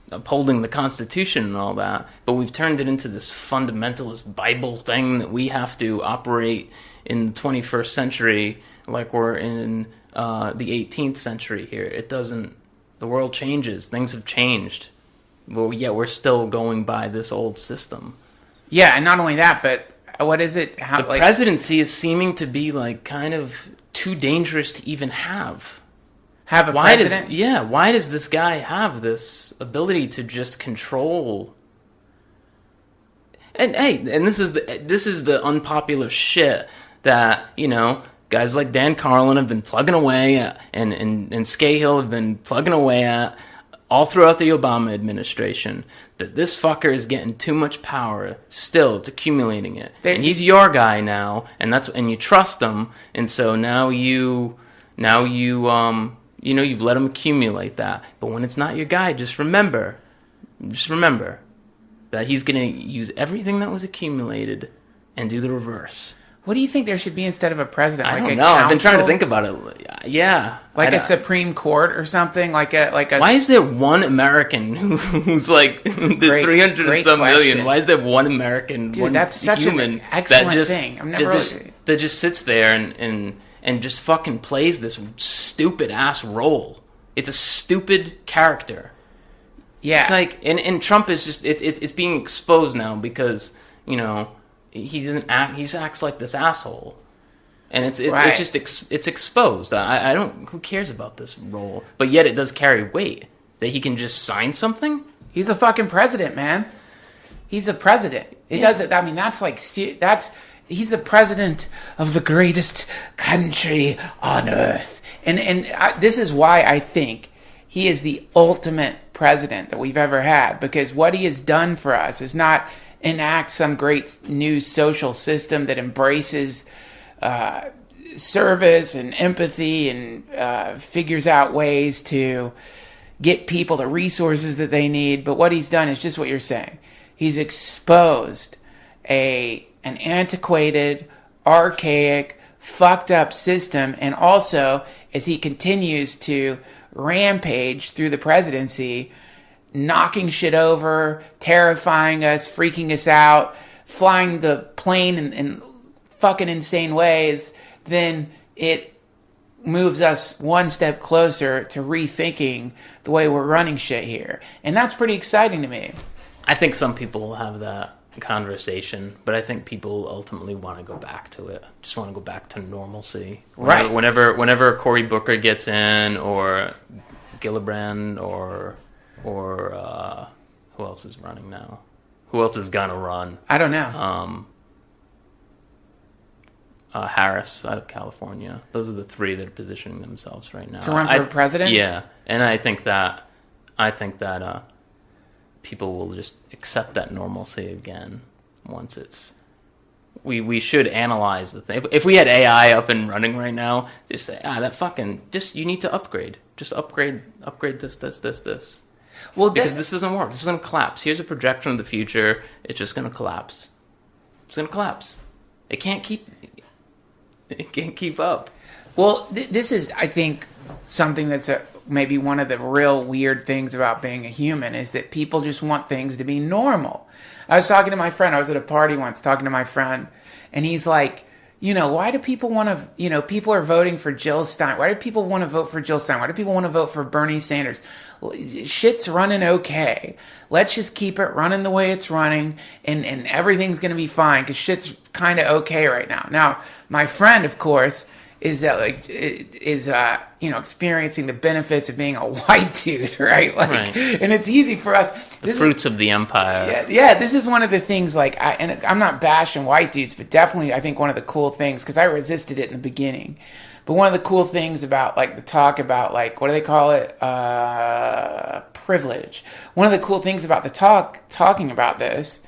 upholding the Constitution and all that, but we've turned it into this fundamentalist Bible thing that we have to operate in the 21st century like we're in the 18th century here. It doesn't. The world changes. Things have changed. Well, yet we're still going by this old system. Yeah, and not only that, but what is it? The presidency is seeming to be like kind of too dangerous to even have. Have a president? Why does this guy have this ability to just control? And hey, and this is the unpopular shit that, guys like Dan Carlin have been plugging away at, and Scahill have been plugging away at all throughout the Obama administration, that this fucker is getting too much power still. It's accumulating it. And he's your guy now, and you trust him, and so now you've let him accumulate that. But when it's not your guy, just remember that he's going to use everything that was accumulated and do the reverse. What do you think there should be instead of a president? I like don't a know. I've been trying to council? think about it. Yeah. Like a Supreme Court or something? Like a Why is there one American who's like, there's 300 and some million. Why is there one American, Dude, one that's such human an excellent that just, thing. I've never that just sits there and just fucking plays this stupid ass role. It's a stupid character. Yeah. It's like, and Trump is just, it's being exposed now because, you know, he just acts like this asshole. And it's just it's exposed. I don't, who cares about this role? But yet it does carry weight that he can just sign something. He's a fucking president, man. He's a president. It doesn't, I mean, he's the president of the greatest country on earth. This is why I think he is the ultimate president that we've ever had, because what he has done for us is not enact some great new social system that embraces service and empathy and figures out ways to get people the resources that they need. But what he's done is just what you're saying. He's exposed an antiquated, archaic, fucked up system. And also, as he continues to rampage through the presidency, knocking shit over, terrifying us, freaking us out, flying the plane in fucking insane ways, then it moves us one step closer to rethinking the way we're running shit here. And that's pretty exciting to me. I think some people will have that conversation, but I think people ultimately want to go back to it. Just want to go back to normalcy. Right. Whenever Cory Booker gets in, or Gillibrand, or who else is running now? Who else is gonna run? I don't know. Harris out of California. Those are the three that are positioning themselves right now To run for president? Yeah, and I think that people will just accept that normalcy again once it's. We should analyze the thing. If we had AI up and running right now, just say, you need to upgrade. Just upgrade this. Well, because this doesn't work. This is going to collapse. Here's a projection of the future. It's just going to collapse. It's going to collapse. It can't keep up. Well, this is, I think, something that's maybe one of the real weird things about being a human is that people just want things to be normal. I was talking to my friend. I was at a party once talking to my friend, and he's like, why do people want to, people are voting for Jill Stein. Why do people want to vote for Jill Stein? Why do people want to vote for Bernie Sanders? Shit's running okay. Let's just keep it running the way it's running, and everything's going to be fine because shit's kind of okay right now. Now, my friend, of course, is experiencing the benefits of being a white dude, right? Right. And it's easy for us. The fruits of the empire. Yeah. This is one of the things. And I'm not bashing white dudes, but definitely I think one of the cool things, because I resisted it in the beginning. But one of the cool things about the talk about what do they call it? Privilege. One of the cool things about the talking about this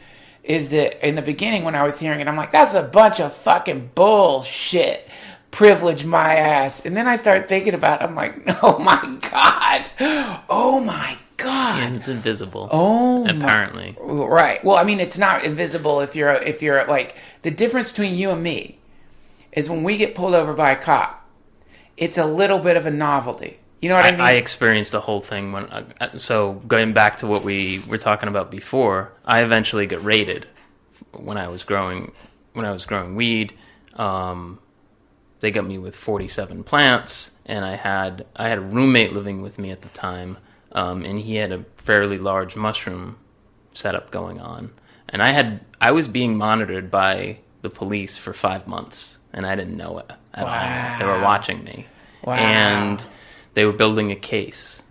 is that in the beginning when I was hearing it, I'm like, that's a bunch of fucking bullshit. Privilege my ass. And then I started thinking about it. I'm like, oh my God. And it's invisible. Apparently. Right. Well, I mean, it's not invisible if you're the difference between you and me is when we get pulled over by a cop, it's a little bit of a novelty. You know what I mean? I experienced the whole thing so going back to what we were talking about before, I eventually got raided when I was growing weed. They got me with 47 plants, and I had a roommate living with me at the time, and he had a fairly large mushroom setup going on, and I was being monitored by the police for 5 months, and I didn't know it at all. They were watching me, and they were building a case.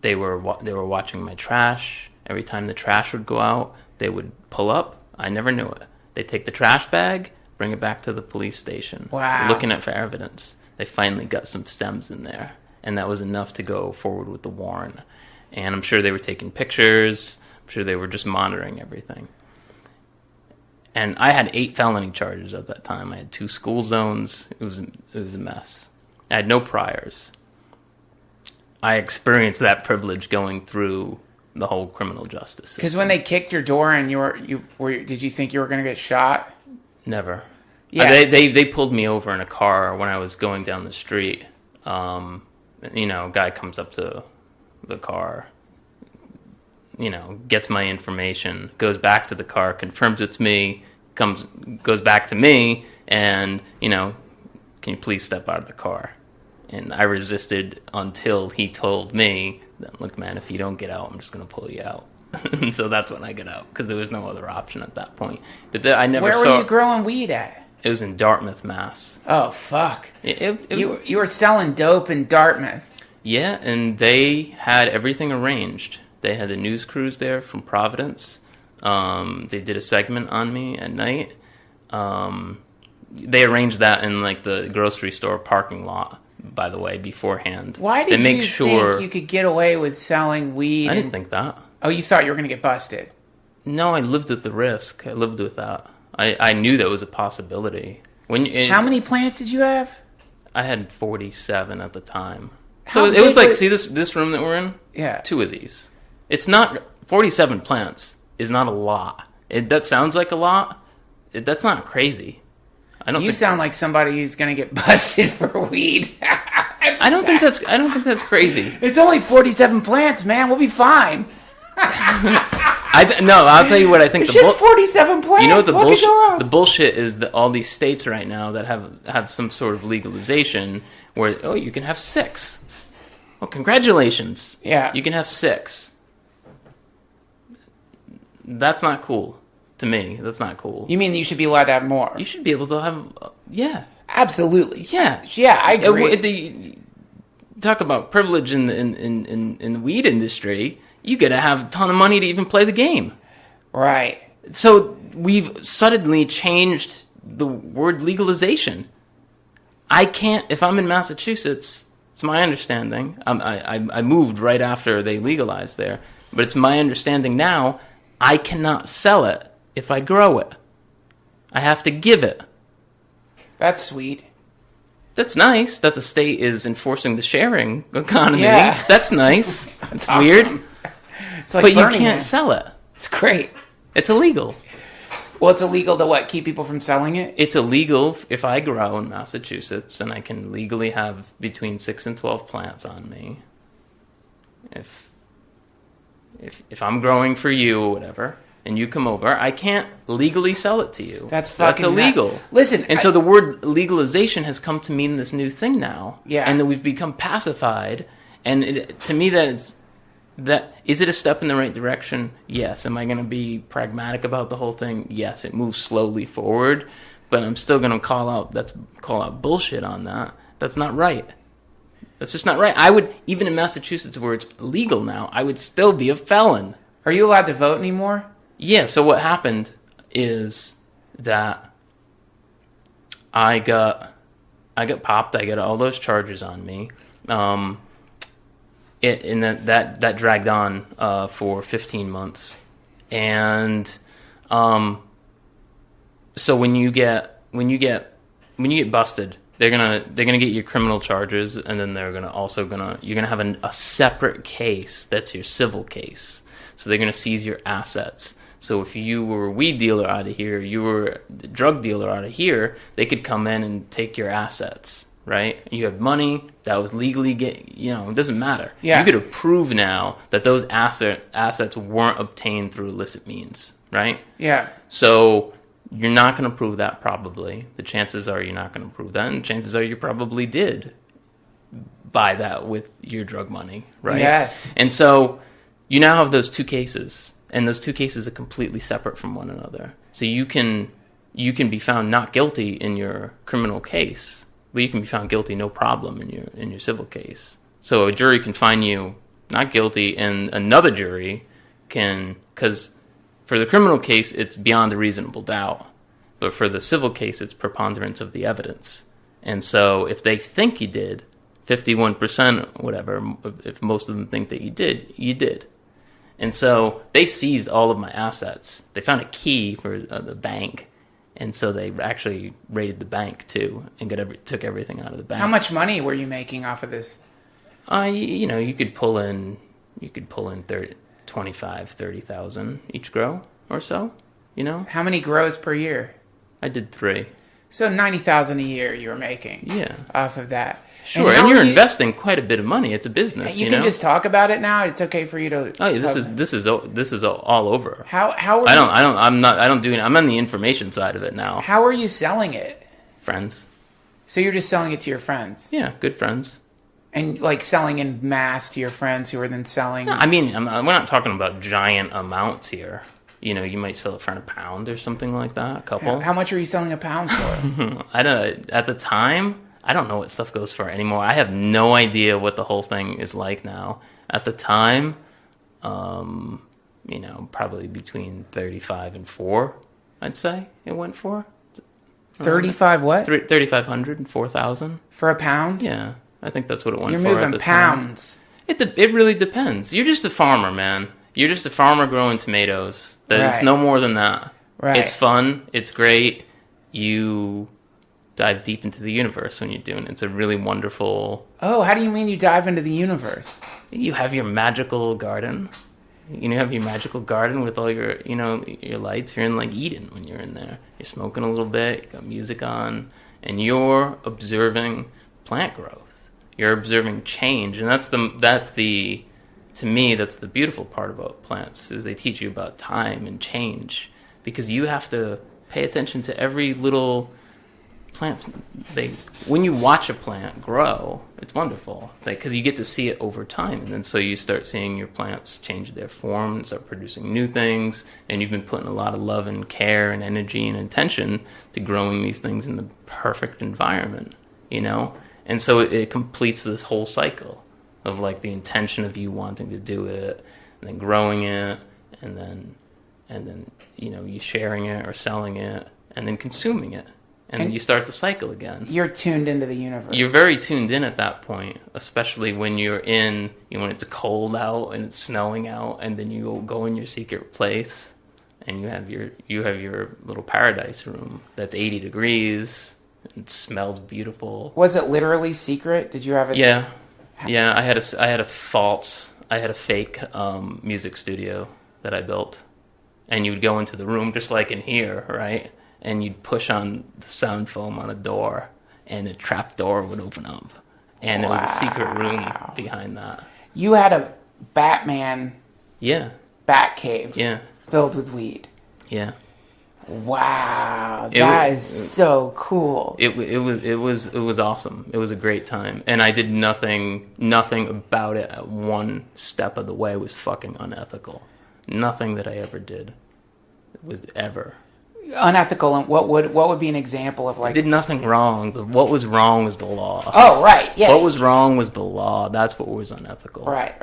They were watching my trash. Every time the trash would go out, they would pull up. I never knew it. They'd take the trash bag, bring it back to the police station. Wow. Looking at for evidence. They finally got some stems in there, and that was enough to go forward with the warrant. And I'm sure they were taking pictures. I'm sure they were just monitoring everything. And I had 8 felony charges at that time. I had 2 school zones. It was a mess. I had no priors. I experienced that privilege going through the whole criminal justice system. Because when they kicked your door and did you think you were going to get shot? Never. Yeah. They pulled me over in a car when I was going down the street. Guy comes up to the car, gets my information, goes back to the car, confirms it's me, goes back to me, and, can you please step out of the car? And I resisted until he told me, look, man, if you don't get out, I'm just going to pull you out. And so that's when I get out, because there was no other option at that point. But I never Where were you growing weed at? It was in Dartmouth, Mass. Oh, fuck. You were selling dope in Dartmouth. Yeah, and they had everything arranged. They had the news crews there from Providence. They did a segment on me at night. They arranged that in like the grocery store parking lot, by the way, beforehand. Why did you think you could get away with selling weed? I didn't think that. Oh, you thought you were going to get busted? No, I lived with the risk. I lived with that. I knew that was a possibility. How many plants did you have? I had 47 at the time. So it was like, see this room that we're in? Yeah. 2 of these. It's not, 47 plants is not a lot. That sounds like a lot. That's not crazy. You sound like somebody who's going to get busted for weed. I don't think that's crazy. It's only 47 plants, man. We'll be fine. I'll tell you what I think. It's just 47 plants. You know what the bullshit? Could go wrong? The bullshit is that all these states right now that have some sort of legalization where you can have 6. Well, congratulations. Yeah, you can have 6. That's not cool to me. That's not cool. You mean you should be allowed to have more? You should be able to have. Yeah, absolutely. Yeah, I agree. Talk about privilege in the weed industry. You got to have a ton of money to even play the game. Right. So we've suddenly changed the word legalization. I can't, if I'm in Massachusetts, it's my understanding, I moved right after they legalized there, but it's my understanding now, I cannot sell it if I grow it. I have to give it. That's sweet. That's nice that the state is enforcing the sharing economy. Yeah. That's nice. It's awesome. Weird. It's like but you can't sell it. It's great. It's illegal. Well, it's illegal to what? Keep people from selling it? It's illegal if I grow in Massachusetts and I can legally have between 6 and 12 plants on me. If I'm growing for you or whatever, and you come over, I can't legally sell it to you. That's illegal. Listen, so the word legalization has come to mean this new thing now. Yeah. And that we've become pacified. And to me, is it a step in the right direction? Yes. Am I going to be pragmatic about the whole thing? Yes. It moves slowly forward, but I'm still going to call out bullshit on that. That's not right. That's just not right. I would, even in Massachusetts where it's legal now, I would still be a felon. Are you allowed to vote anymore? Yeah, so what happened is that I got popped. I got all those charges on me. That dragged on for 15 months. And so when you get busted, they're gonna get your criminal charges, and then you're gonna have a separate case that's your civil case. So they're gonna seize your assets. So if you were a weed dealer out of here, you were a drug dealer out of here, they could come in and take your assets, right? You have money that was legally it doesn't matter. Yeah. You could prove now that those assets weren't obtained through illicit means, right? Yeah. So you're not going to prove that probably. The chances are you're not going to prove that, and chances are you probably did buy that with your drug money, right? Yes. And so you now have those 2 cases. And those 2 cases are completely separate from one another. So you can be found not guilty in your criminal case, but you can be found guilty no problem in your civil case. So a jury can find you not guilty, and another jury can, because for the criminal case it's beyond a reasonable doubt, but for the civil case it's preponderance of the evidence. And so if they think you did, 51%, whatever, if most of them think that you did, you did. And so they seized all of my assets. They found a key for the bank, and so they actually raided the bank too and took everything out of the bank. How much money were you making off of this? You could pull in 25,000-30,000 each grow or so. How many grows per year? I did 3. So $90,000 a year you were making. Yeah. Off of that. Sure, and you're investing quite a bit of money. It's a business. You can just talk about it now. It's okay for you to. Oh, yeah, this is all over. How are I'm on the information side of it now. How are you selling it? Friends. So you're just selling it to your friends? Yeah, good friends. And like selling in mass to your friends who are then selling. No, I mean, we're not talking about giant amounts here. You know, you might sell it for £1 or something like that. A couple. How much are you selling a pound for? I don't. At the time, I don't know what stuff goes for anymore. I have no idea what the whole thing is like now. At the time, probably between 35 and 4, I'd say it went for. 35 what? 3,500 and 4,000 for a pound. Yeah, I think that's what it went You're for. You're moving at the pounds. Time. It really depends. You're just a farmer, man. You're just a farmer growing tomatoes. Right. It's no more than that. Right. It's fun. It's great. You dive deep into the universe when you're doing it. It's a really wonderful... Oh, how do you mean you dive into the universe? You have your magical garden. You have your magical garden with all your, your lights. You're in like Eden when you're in there. You're smoking a little bit. You got music on. And you're observing plant growth. You're observing change. And to me, that's the beautiful part about plants, is they teach you about time and change, because you have to pay attention to every little plant. When you watch a plant grow, it's wonderful, because you get to see it over time, and then so you start seeing your plants change their form and start producing new things, and you've been putting a lot of love and care and energy and attention to growing these things in the perfect environment, and so it completes this whole cycle of like the intention of you wanting to do it, and then growing it, and then you sharing it or selling it, and then consuming it, and then you start the cycle again. You're tuned into the universe. You're very tuned in at that point, especially when when it's cold out and it's snowing out, and then you go in your secret place, and you have your little paradise room that's 80 degrees. It smells beautiful. Was it literally secret? Did you have it? Yeah. Yeah, I had a fake music studio that I built, and you'd go into the room just like in here, right? And you'd push on the sound foam on a door, and a trap door would open up, and It was a secret room behind that. You had a Batman, Bat cave, filled with weed. Yeah. Wow, that is so cool. It was awesome. It was a great time, and I did nothing about it at one step of the way was fucking unethical. Nothing that I ever did was ever unethical. And what would be an example of like? I did nothing wrong. What was wrong was the law. Oh right, yeah. What was wrong was the law. That's what was unethical. Right.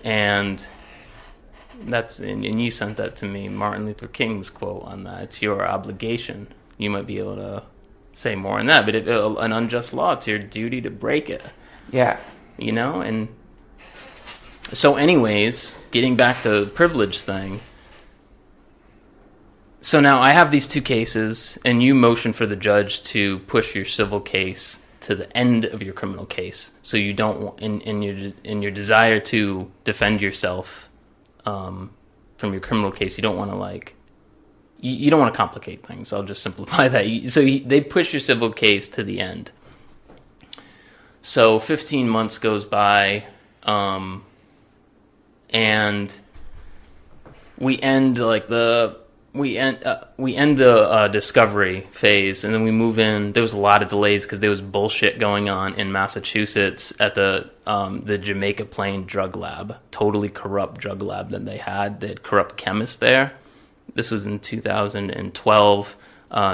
And you sent that to me, Martin Luther King's quote on that. It's your obligation. You might be able to say more on that, but an unjust law, it's your duty to break it. Yeah. And so anyways, getting back to the privilege thing. So now I have these two cases, and you motion for the judge to push your civil case to the end of your criminal case. So you don't, in your desire to defend yourself from your criminal case, you don't want to you don't want to complicate things. I'll just simplify that. They push your civil case to the end. So 15 months goes by, and we end the discovery phase, and then we move in. There was a lot of delays because there was bullshit going on in Massachusetts at the Jamaica Plain drug lab, totally corrupt drug lab that they had. They had corrupt chemists there. This was in 2012.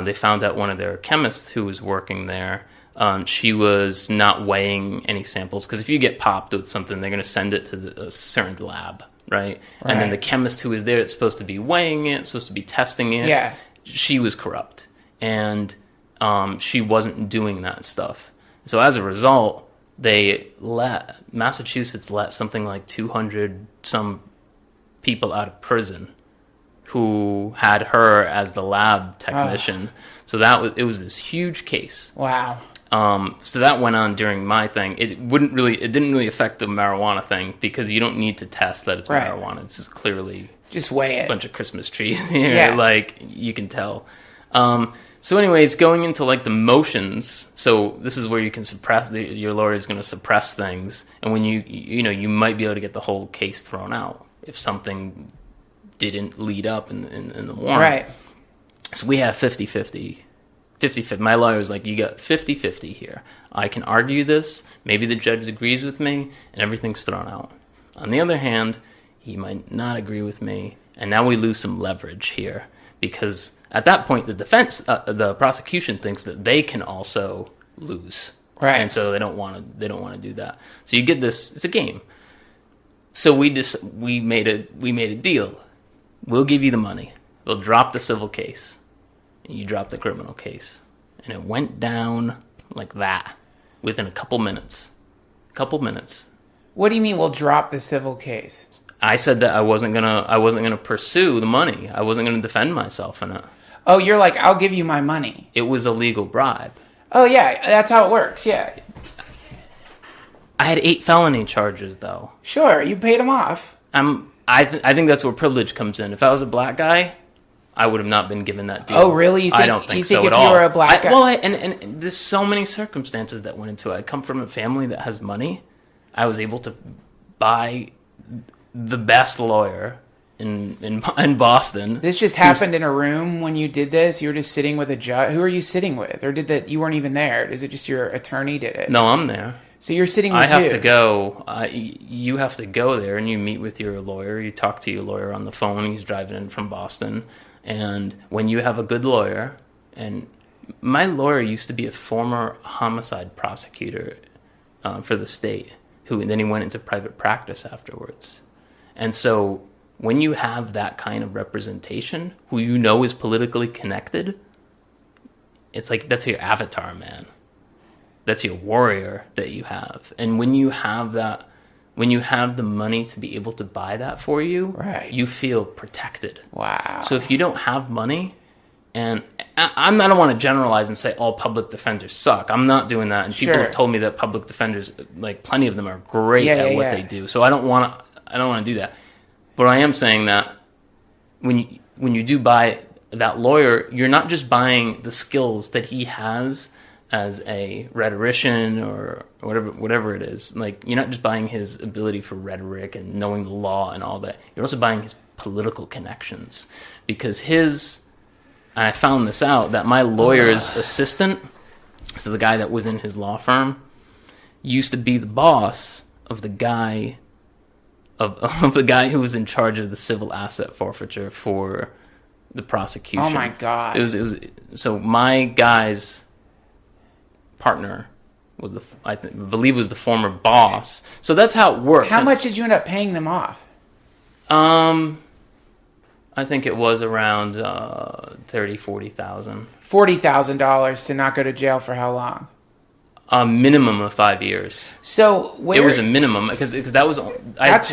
They found out one of their chemists who was working there. She was not weighing any samples, because if you get popped with something, they're going to send it to a certain lab. Right? And then the chemist who was there, it's supposed to be weighing it, supposed to be testing it. She was corrupt, and she wasn't doing that stuff. So as a result, Massachusetts let something like 200 some people out of prison who had her as the lab technician. So it was this huge case. Wow. So that went on during my thing. It didn't really affect the marijuana thing, because you don't need to test that it's marijuana. It's just clearly just weigh it. A bunch of Christmas trees here. Yeah. You can tell. So anyways, going into like the motions, so this is where you can suppress, your lawyer is going to suppress things, and when you might be able to get the whole case thrown out if something didn't lead up in the warrant. Right. So we have 50-50. My lawyer's like, you got 50-50 here. I can argue this, maybe the judge agrees with me, and everything's thrown out. On the other hand, he might not agree with me, and now we lose some leverage here, because at that point, the prosecution thinks that they can also lose, right? And so they don't want to do that. So you get this. It's a game. So we made a deal. We'll give you the money. We'll drop the civil case, and you drop the criminal case, and it went down like that within a couple minutes. What do you mean we'll drop the civil case? I said that I wasn't gonna pursue the money. I wasn't gonna defend myself in it. Oh, you're like, I'll give you my money. It was a legal bribe. Oh, yeah, that's how it works, yeah. I had 8 felony charges, though. Sure, you paid them off. I think that's where privilege comes in. If I was a black guy, I would have not been given that deal. Oh, really? I don't think so at all. If you were a black guy? Well, and there's so many circumstances that went into it. I come from a family that has money. I was able to buy the best lawyer in Boston. This just happened in a room when you did this? You were just sitting with a judge? Who are you sitting with? Or you weren't even there? Is it just your attorney did it? No, I'm there. So you're sitting with I have to go. You have to go there and you meet with your lawyer. You talk to your lawyer on the phone. He's driving in from Boston. And when you have a good lawyer, and my lawyer used to be a former homicide prosecutor for the state, and then he went into private practice afterwards. And so when you have that kind of representation, who you know is politically connected, it's like that's your avatar, man. That's your warrior that you have. And when you have that, when you have the money to be able to buy that for you, right, you feel protected. Wow. So if you don't have money, and I don't want to generalize and say all public defenders suck. I'm not doing that. And people have told me that public defenders, like plenty of them, are great at what they do. So I don't want to do that. But I am saying that when you do buy that lawyer, you're not just buying the skills that he has as a rhetorician or whatever it is. Like, you're not just buying his ability for rhetoric and knowing the law and all that. You're also buying his political connections, because and I found this out, that my lawyer's assistant, so the guy that was in his law firm, used to be the boss of the guy of the guy who was in charge of the civil asset forfeiture for the prosecution. Oh my God. It was so my guy's partner was I believe was the former boss. So that's how it works. How much did you end up paying them off? I think it was around $30,000-$40,000. $40,000 to not go to jail for how long? A minimum of 5 years. So it was a minimum because that was I had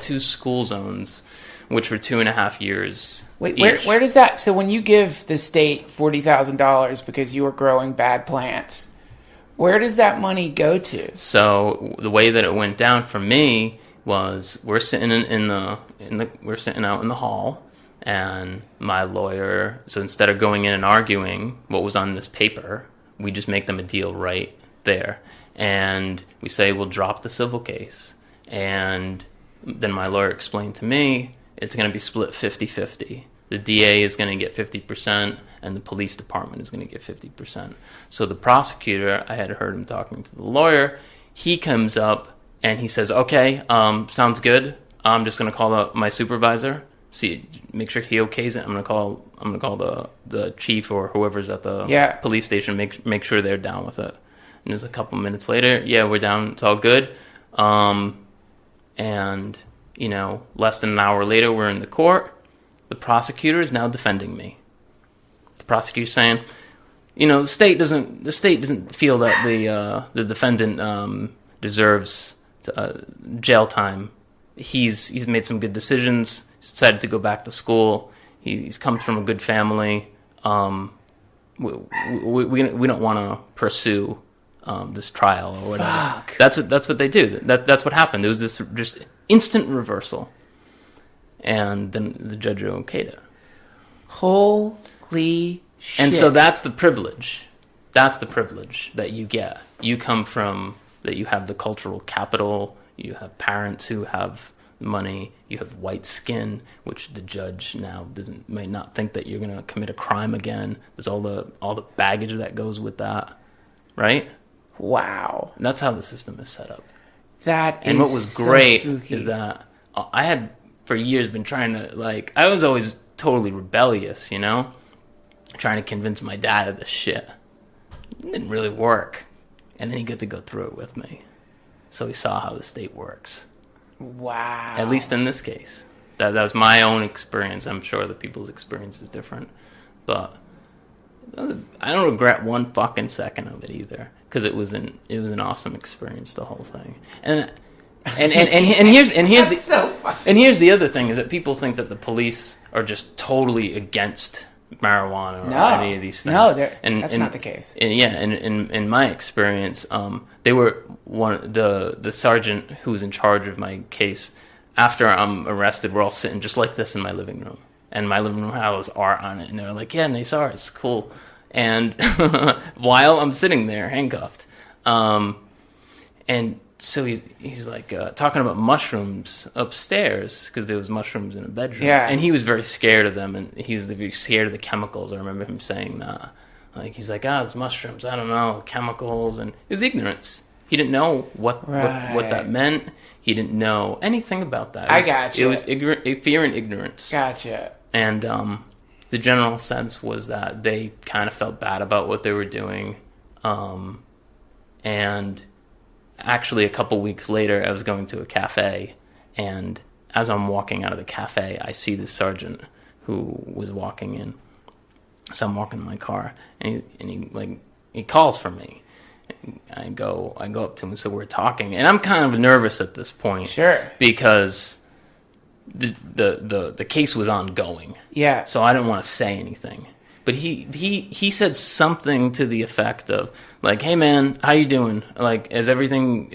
2 school zones, which were 2.5 years. Wait, where does that? So when you give the state $40,000 because you were growing bad plants, where does that money go to? So the way that it went down for me was we're sitting we're sitting out in the hall, and my lawyer. So instead of going in and arguing what was on this paper, we just make them a deal right there, and we say we'll drop the civil case. And then my lawyer explained to me it's going to be split 50-50. The DA is going to get 50%, and the police department is going to get 50%. So the prosecutor, I had heard him talking to the lawyer, he comes up and he says, "Okay, sounds good. I'm just going to call my supervisor, make sure he okays it. I'm going to call the chief or whoever's at the police station, make sure they're down with it." And there's a couple minutes later, we're down. It's all good. And less than an hour later, we're in the court. The prosecutor is now defending me. The prosecutor's saying, the state doesn't feel that the defendant deserves jail time. He's made some good decisions. He's decided to go back to school. He's come from a good family. We don't want to pursue this trial or whatever. Fuck. That's what they do. That's what happened. It was this just instant reversal, and then the judge okayed it. Holy Holy shit. And so that's the privilege. That's the privilege that you get. You come from, that you have the cultural capital, you have parents who have money, you have white skin, which the judge now may not think that you're going to commit a crime again. There's all the baggage that goes with that, right? Wow. And that's how the system is set up. And what was great so is that I had for years been trying to, like, I was always totally rebellious, you know, trying to convince my dad of this shit. It didn't really work. And then he got to go through it with me. So he saw how the state works. Wow. At least in this case. That was my own experience. I'm sure other people's experience is different. But I don't regret one fucking second of it either. Because it was an awesome experience, the whole thing. And here's the other thing, is that people think that the police are just totally against marijuana or any of these things. No, that's not the case. In my experience, they were the sergeant who was in charge of my case. After I'm arrested, we're all sitting just like this in my living room, and my living room has art on it, and they're like, "Yeah, nice art, it's cool." And while I'm sitting there handcuffed, and so he's like talking about mushrooms upstairs, because there was mushrooms in a bedroom. Yeah. And he was very scared of them, and he was very scared of the chemicals. I remember him saying that. Like, he's like, it's mushrooms, I don't know, chemicals. And it was ignorance. He didn't know what that meant. He didn't know anything about that. I gotcha. It was fear and ignorance. Gotcha. And the general sense was that they kind of felt bad about what they were doing. And actually, a couple weeks later, I was going to a cafe, and as I'm walking out of the cafe, I see this sergeant who was walking in. So I'm walking in my car, and he calls for me. I go up to him, and so we're talking, and I'm kind of nervous at this point, sure, because the case was ongoing, yeah. So I didn't want to say anything. But he said something to the effect of, like, "Hey man, how you doing? Like, is everything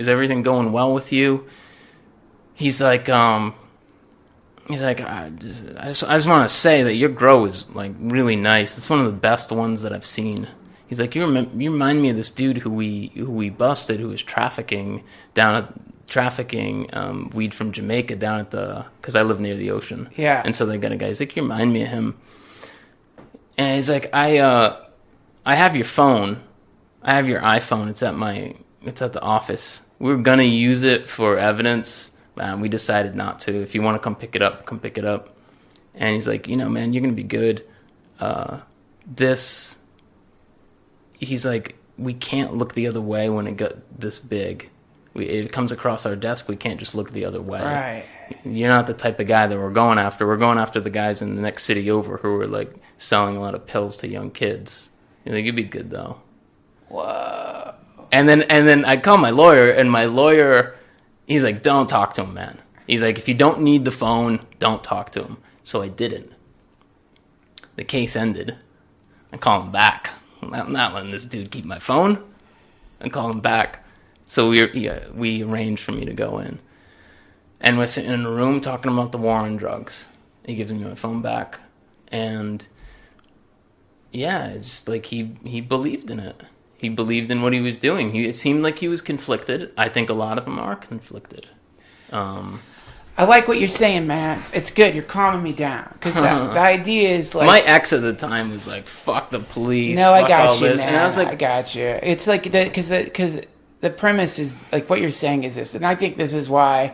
going well with you?" He's like, I just want to say that your grow is, like, really nice. It's one of the best ones that I've seen. He's like, you remind me of this dude who we busted, who was trafficking weed from Jamaica down at because I live near the ocean. Yeah. And so they got a guy. He's like, you remind me of him. And he's like, I have your phone. I have your iPhone. It's at the office. We were gonna use it for evidence. We decided not to. If you want to come pick it up, come pick it up. And he's like, man, you're gonna be good. He's like, we can't look the other way when it got this big. It comes across our desk. We can't just look the other way. Right. You're not the type of guy that we're going after. We're going after the guys in the next city over who are, like, selling a lot of pills to young kids. You'd be good though. Whoa. And then I call my lawyer, and my lawyer, he's like, don't talk to him, man. He's like, if you don't need the phone, don't talk to him. So I didn't. The case ended. I call him back. I'm not letting this dude keep my phone. I call him back. So we arranged for me to go in. And we're sitting in a room talking about the war on drugs. He gives me my phone back. And yeah, it's just like he believed in it. He believed in what he was doing. It seemed like he was conflicted. I think a lot of them are conflicted. I like what you're saying, man. It's good. You're calming me down. Because the idea is like... My ex at the time was like, fuck the police, no, fuck I got all you, this. man. And I was like... I got you. It's like... Because the premise is... Like, what you're saying is this. And I think this is why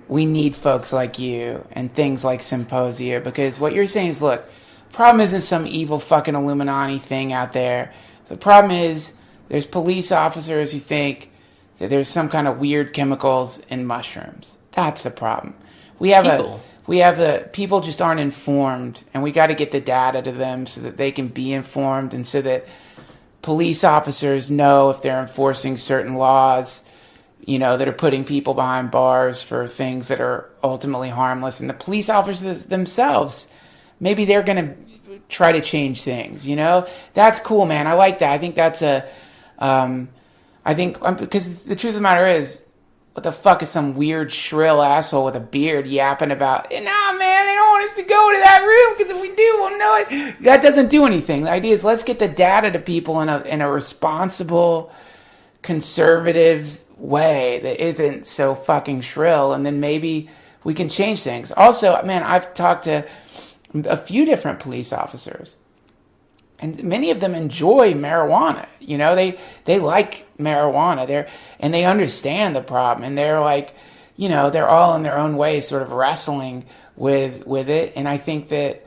we need folks like you and things like Symposia. Because what you're saying is, look, the problem isn't some evil fucking Illuminati thing out there. The problem is there's police officers who think that there's some kind of weird chemicals in mushrooms. That's the problem. People just aren't informed, and we got to get the data to them so that they can be informed, and so that police officers know if they're enforcing certain laws, that are putting people behind bars for things that are ultimately harmless. And the police officers themselves, maybe they're going to try to change things. That's cool, man. I like that. I think that's because the truth of the matter is, what the fuck is some weird shrill asshole with a beard yapping about, nah, man, they don't want us to go to that room because if we do, we'll know it. That doesn't do anything. The idea is let's get the data to people in a responsible, conservative way that isn't so fucking shrill, and then maybe we can change things. Also, man, I've talked to a few different police officers, and many of them enjoy marijuana. You know, they like marijuana. And they understand the problem, and they're like, you know, they're all in their own way sort of wrestling with it. And I think that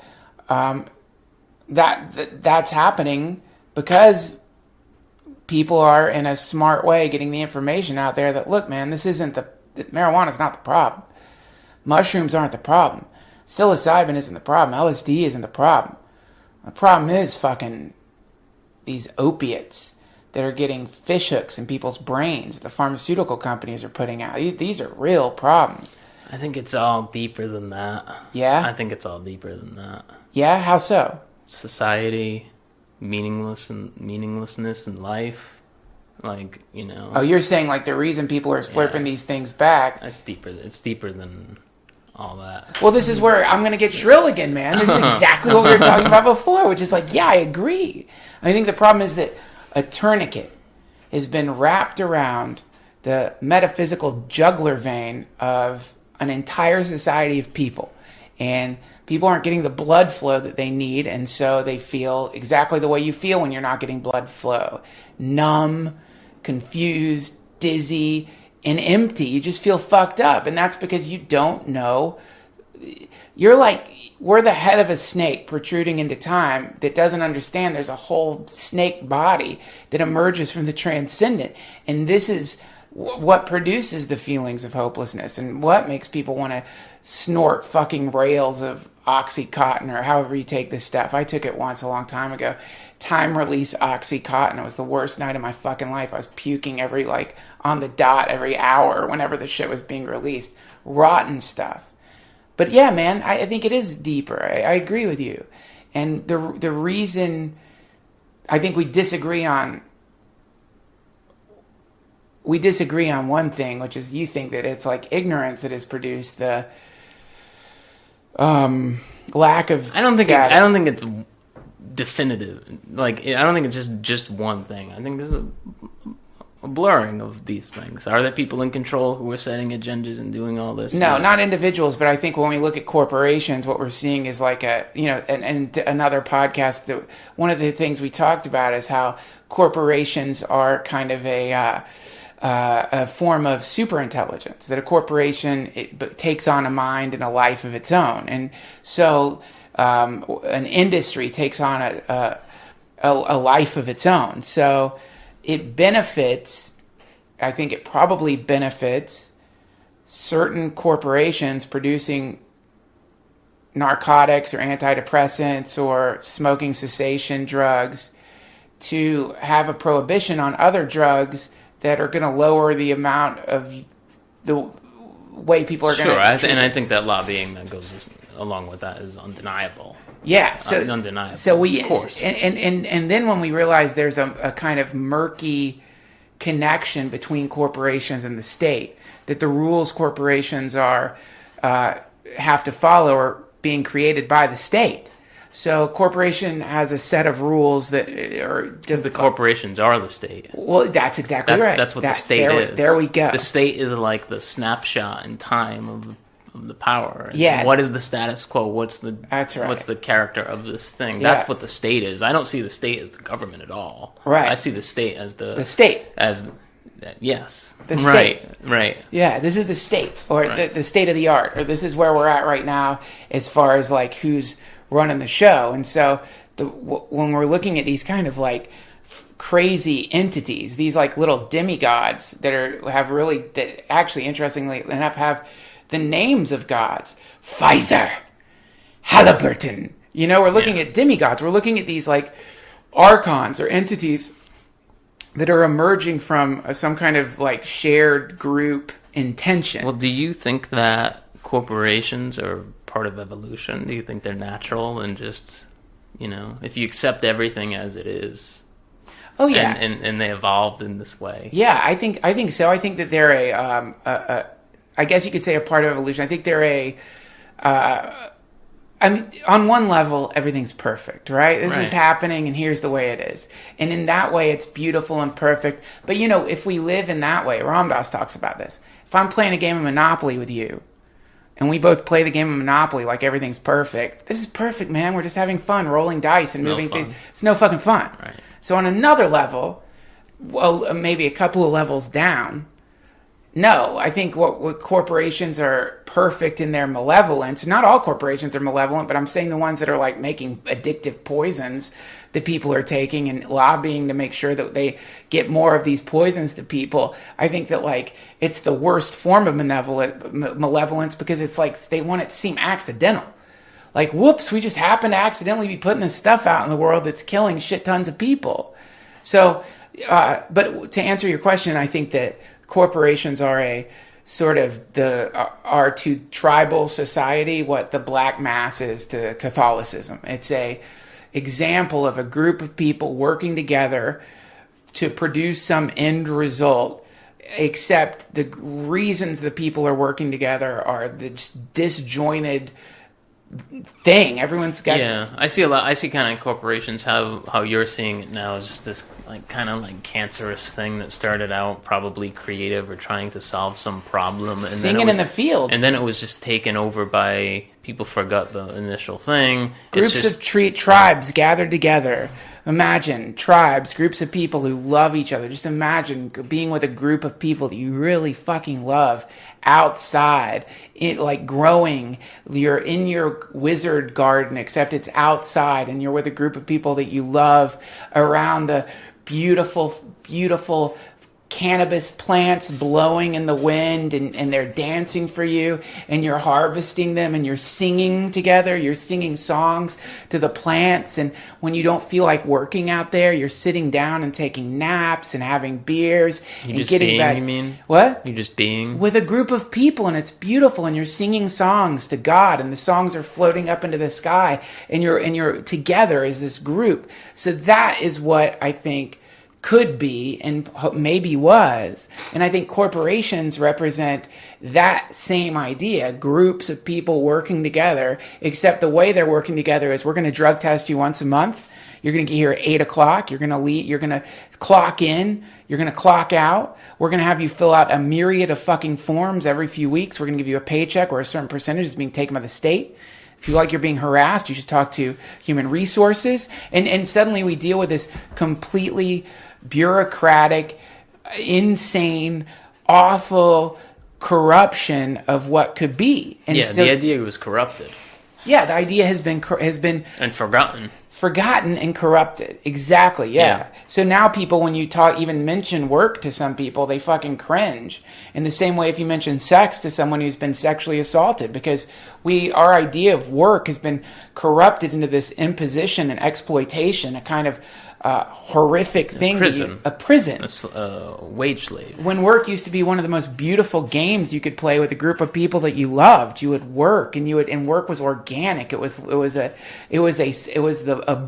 that's happening because people are in a smart way getting the information out there that, look, man, marijuana is not the problem. Mushrooms aren't the problem. Psilocybin isn't the problem. LSD isn't the problem. The problem is fucking these opiates that are getting fish hooks in people's brains the pharmaceutical companies are putting out. These are real problems. I think it's all deeper than that. Yeah? I think it's all deeper than that. Yeah? How so? Society, meaninglessness in life. Like, you know. Oh, you're saying like the reason people are slurping these things back. It's deeper than all that. Well, this is where I'm going to get shrill again, man. This is exactly what we were talking about before, which is like, yeah, I agree. I think the problem is that a tourniquet has been wrapped around the metaphysical jugular vein of an entire society of people. And people aren't getting the blood flow that they need, and so they feel exactly the way you feel when you're not getting blood flow. Numb, confused, dizzy, and empty. You just feel fucked up, and that's because you don't know. We're the head of a snake protruding into time that doesn't understand there's a whole snake body that emerges from the transcendent, and this is what produces the feelings of hopelessness and what makes people want to snort fucking rails of Oxycontin or however you take this stuff. I took it once a long time ago. Time release Oxycontin. It was the worst night of my fucking life. I was puking on the dot every hour whenever the shit was being released. Rotten stuff. But yeah, man, I think it is deeper. I agree with you. And the reason I think we disagree on one thing, which is you think that it's like ignorance that has produced the lack of I don't think it's definitive. Like, I don't think it's just one thing. I think there's a blurring of these things. Are there people in control who are setting agendas and doing all this? No, not individuals, but I think when we look at corporations, what we're seeing is like and another podcast, that one of the things we talked about is how corporations are kind of a form of superintelligence, that a corporation takes on a mind and a life of its own. And so an industry takes on a life of its own. So it benefits, I think it probably benefits certain corporations producing narcotics or antidepressants or smoking cessation drugs to have a prohibition on other drugs that are going to lower the amount of the way people are going to... Sure, and I think that lobbying that goes along with that is undeniable. Yeah, so undeniable. So we, of course, and then when we realize there's a kind of murky connection between corporations and the state, that the rules corporations have to follow are being created by the state. So corporation has a set of rules that are... The corporations are the state. Well, that's exactly right. That's what the state is. There we go. The state is like the snapshot in time of the power. Yeah. What is the status quo? What's the character of this thing? That's what the state is. I don't see the state as the government at all. Right. I see the state as the state. As yes. The state. Right. Yeah, this is the state, or the state of the art, or this is where we're at right now as far as like who's running the show. And so when we're looking at these kind of like crazy entities, these like little demigods that actually interestingly enough have the names of gods: Pfizer, Halliburton. You know, we're looking at demigods. We're looking at these like archons or entities that are emerging from some kind of like shared group intention. Well, do you think that corporations are part of evolution? Do you think they're natural and just, if you accept everything as it is? Oh yeah, and they evolved in this way. Yeah, I think so. I think that they're I guess you could say a part of evolution. I think they're I mean, on one level, everything's perfect, right? This is happening, and here's the way it is. And in that way, it's beautiful and perfect. But, if we live in that way, Ram Dass talks about this. If I'm playing a game of Monopoly with you, and we both play the game of Monopoly like everything's perfect, this is perfect, man. We're just having fun, rolling dice and moving things. It's no fucking fun. Right. So on another level, well, maybe a couple of levels down, no, I think what corporations are perfect in their malevolence. Not all corporations are malevolent, but I'm saying the ones that are like making addictive poisons that people are taking and lobbying to make sure that they get more of these poisons to people. I think that like it's the worst form of malevolence because it's like they want it to seem accidental. Like, whoops, we just happen to accidentally be putting this stuff out in the world that's killing shit tons of people. So, but to answer your question, I think that corporations are a sort of are to tribal society what the black mass is to Catholicism. It's a example of a group of people working together to produce some end result, except the reasons the people are working together are the disjointed thing. Everyone's got. Yeah, I see kind of corporations how you're seeing it now is just this like kind of like cancerous thing that started out probably creative or trying to solve some problem, and singing in the fields, and then it was just taken over by people forgot the initial thing. Groups of tribes gathered together. Imagine tribes, groups of people who love each other. Just imagine being with a group of people that you really fucking love outside, like growing. You're in your wizard garden, except it's outside, and you're with a group of people that you love around the beautiful, beautiful cannabis plants blowing in the wind, and they're dancing for you, and you're harvesting them, and you're singing together. You're singing songs to the plants, and when you don't feel like working out there, you're sitting down and taking naps and having beers and just getting being, back. you mean? What? You're just being with a group of people, and it's beautiful, and you're singing songs to God, and the songs are floating up into the sky, and you're together as this group. So that is what I think could be and maybe was. And I think corporations represent that same idea, groups of people working together, except the way they're working together is we're going to drug test you once a month. You're going to get here at 8 o'clock. You're going to leave. You're going to clock in. You're going to clock out. We're going to have you fill out a myriad of fucking forms every few weeks. We're going to give you a paycheck where a certain percentage is being taken by the state. If you feel like you're being harassed, you should talk to human resources. And suddenly we deal with this completely bureaucratic, insane, awful corruption of what could be. And the idea was corrupted. Yeah, the idea has been and forgotten and corrupted. Exactly. Yeah. So now people, when you even mention work to some people, they fucking cringe. In the same way, if you mention sex to someone who's been sexually assaulted, because our idea of work has been corrupted into this imposition and exploitation, a kind of horrific thing. A prison. A wage slave. When work used to be one of the most beautiful games you could play with a group of people that you loved, you would work, and work was organic. It was a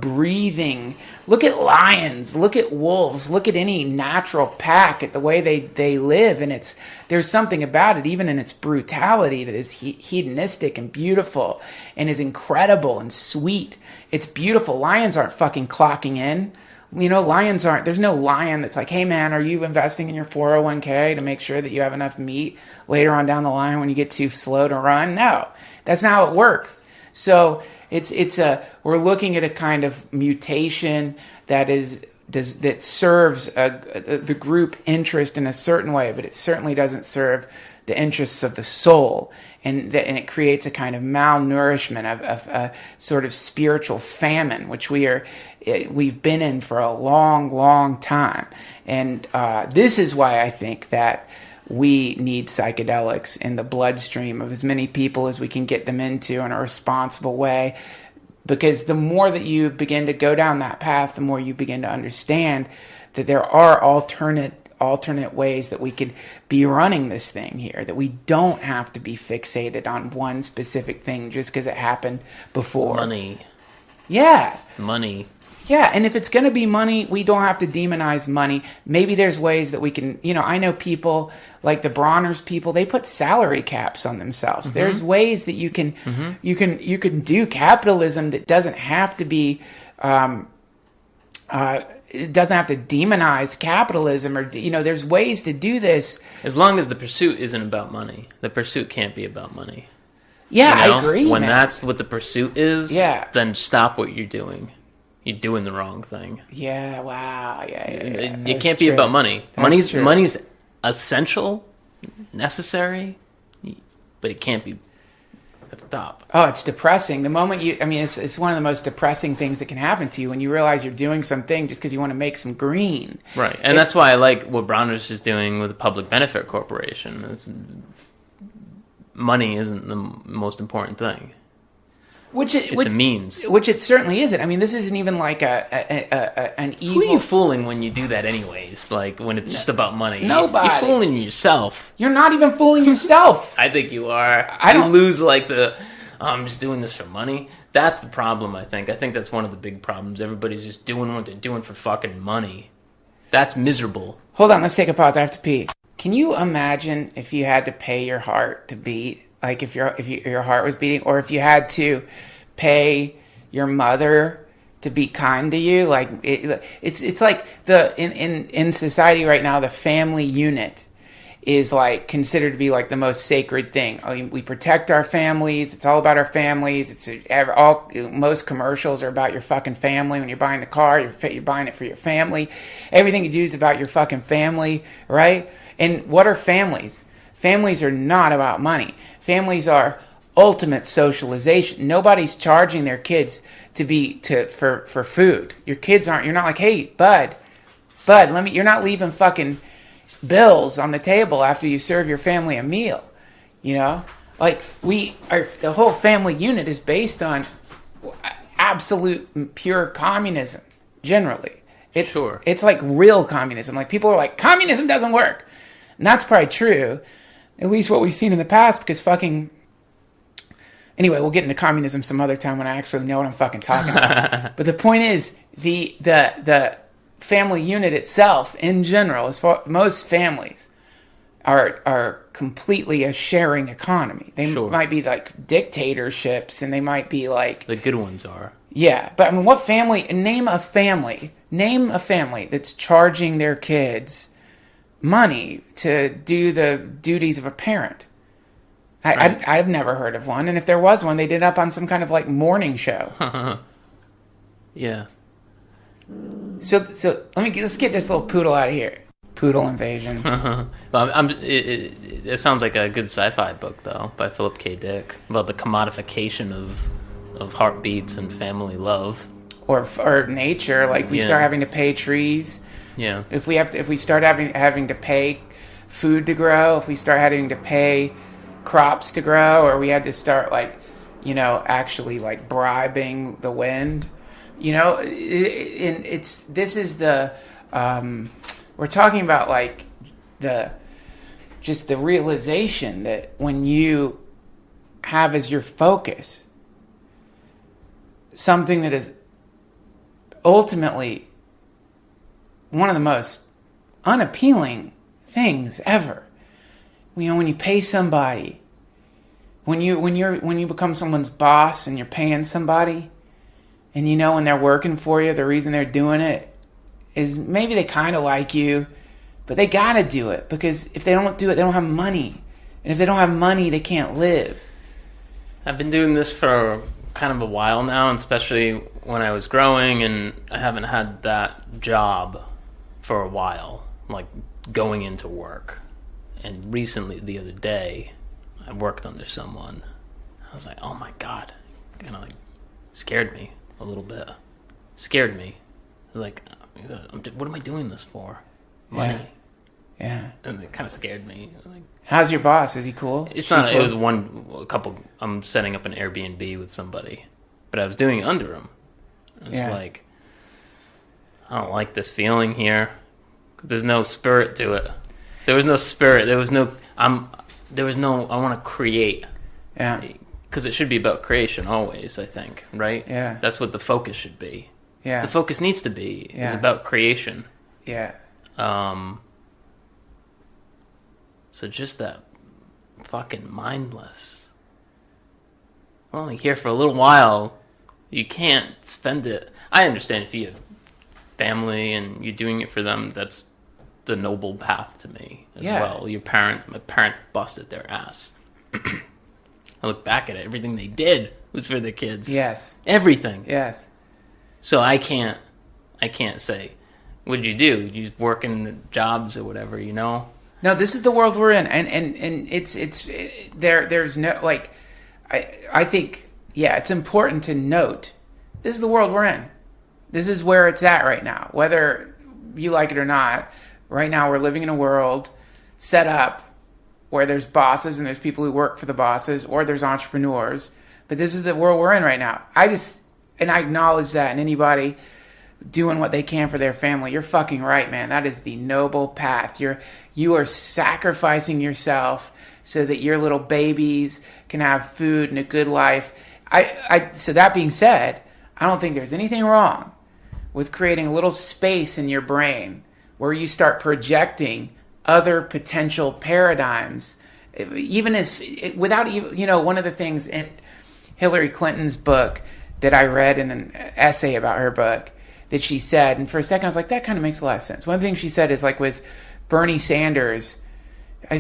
breathing. Look at lions. Look at wolves. Look at any natural pack, at the way they live, and there's something about it, even in its brutality, that is hedonistic and beautiful, and is incredible and sweet. It's beautiful. Lions aren't fucking clocking in. Lions aren't. There's no lion that's like, hey man, are you investing in your 401k to make sure that you have enough meat later on down the line when you get too slow to run? No, that's not how it works. So we're looking at a kind of mutation that serves the group interest in a certain way, but it certainly doesn't serve the interests of the soul, and it creates a kind of malnourishment of a sort of spiritual famine, which we've been in for a long, long time. And this is why I think that we need psychedelics in the bloodstream of as many people as we can get them into in a responsible way. Because the more that you begin to go down that path, the more you begin to understand that there are alternate ways that we could be running this thing here, that we don't have to be fixated on one specific thing just because it happened before. Money. Yeah. Money. Yeah, and if it's going to be money, we don't have to demonize money. Maybe there's ways that we can, I know people like the Bronner's people, they put salary caps on themselves. Mm-hmm. There's ways that you can do capitalism that doesn't have to be it doesn't have to demonize capitalism, or there's ways to do this. As long as the pursuit isn't about money. The pursuit can't be about money. Yeah, I agree. When man. That's what the pursuit is, yeah. Then stop what you're doing. You're doing the wrong thing. Yeah, wow. Yeah. It can't be about money. Money's essential, necessary, but it can't be at the top. Oh, it's depressing. The moment it's one of the most depressing things that can happen to you when you realize you're doing something just because you want to make some green. Right. And that's why I like what Bronner's is doing with the Public Benefit Corporation. Money isn't the most important thing. It's a means. Which it certainly isn't. I mean, this isn't even like an evil... Who are you fooling when you do that anyways? Like, when it's just about money? Nobody. You're fooling yourself. You're not even fooling yourself. I think you are. You lose like I'm just doing this for money. That's the problem, I think. I think that's one of the big problems. Everybody's just doing what they're doing for fucking money. That's miserable. Hold on, let's take a pause. I have to pee. Can you imagine if you had to pay your heart to beat? Like if your heart was beating, or if you had to pay your mother to be kind to you, like it's like in society right now, the family unit is like considered to be like the most sacred thing. I mean, we protect our families. It's all about our families. Most commercials are about your fucking family. When you're buying the car, you're buying it for your family. Everything you do is about your fucking family, right? And what are families? Families are not about money. Families are ultimate socialization. Nobody's charging their kids for food. Your kids aren't. You're not like, hey, bud, you're not leaving fucking bills on the table after you serve your family a meal. Like the whole family unit is based on absolute pure communism. Generally, it's like real communism. Like people are like, communism doesn't work, and that's probably true. At least what we've seen in the past, because fucking... Anyway, we'll get into communism some other time when I actually know what I'm fucking talking about. But the point is, the family unit itself, in general, as far most families are completely a sharing economy. They might be like dictatorships, and they might be like... The good ones are. Yeah, but I mean, what family... Name a family that's charging their kids money to do the duties of a parent. I've never heard of one, and if there was one, they did it up on some kind of like morning show. Yeah. So let's get this little poodle out of here. Poodle invasion. It sounds like a good sci-fi book though, by Philip K. Dick, about the commodification of heartbeats and family love, or nature. Like we start having to pay trees. Yeah. If we start having to pay food to grow, if we start having to pay crops to grow, or we had to start like, actually like bribing the wind, this is the, we're talking about like the realization that when you have as your focus something that is ultimately one of the most unappealing things ever. When you pay somebody, when you become someone's boss and you're paying somebody, and when they're working for you, the reason they're doing it is maybe they kind of like you, but they gotta do it because if they don't do it, they don't have money, and if they don't have money, they can't live. I've been doing this for kind of a while now, and especially when I was growing, and I haven't had that job for a while, like going into work. And recently, the other day, I worked under someone. I was like, oh my God. Kind of like scared me a little bit. Scared me. I was like, what am I doing this for? Money. Yeah. And it kind of scared me. Like, how's your boss? Is he cool? It's not. Cool? It was a couple. I'm setting up an Airbnb with somebody, but I was doing it under him. It's like, I don't like this feeling here. There's no spirit to it. There was no spirit. There was no. I want to create. Yeah. Because it should be about creation always. I think. Right. Yeah. That's what the focus should be. Yeah. The focus needs to be. Yeah. Is about creation. Yeah. So just that fucking mindless. We're only here for a little while. You can't spend it. I understand if you have family and you're doing it for them, that's the noble path to me as well. My parent busted their ass. I look back at it, everything they did was for their kids. Yes. Everything. Yes. So I can't say, what did you do? You work in jobs or whatever, you know? No, this is the world we're in, and there's no, like, I think, yeah, it's important to note, this is the world we're in. This is where it's at right now, whether you like it or not. Right now, we're living in a world set up where there's bosses and there's people who work for the bosses, or there's entrepreneurs. But this is the world we're in right now. I acknowledge that, and anybody doing what they can for their family, you're fucking right, man. That is the noble path. You are sacrificing yourself so that your little babies can have food and a good life. So that being said, I don't think there's anything wrong with creating a little space in your brain where you start projecting other potential paradigms, even as without even, you know, one of the things in Hillary Clinton's book that I read in an essay about her book that she said, and for a second I was like, that kind of makes a lot of sense. One thing she said is, like, with Bernie Sanders,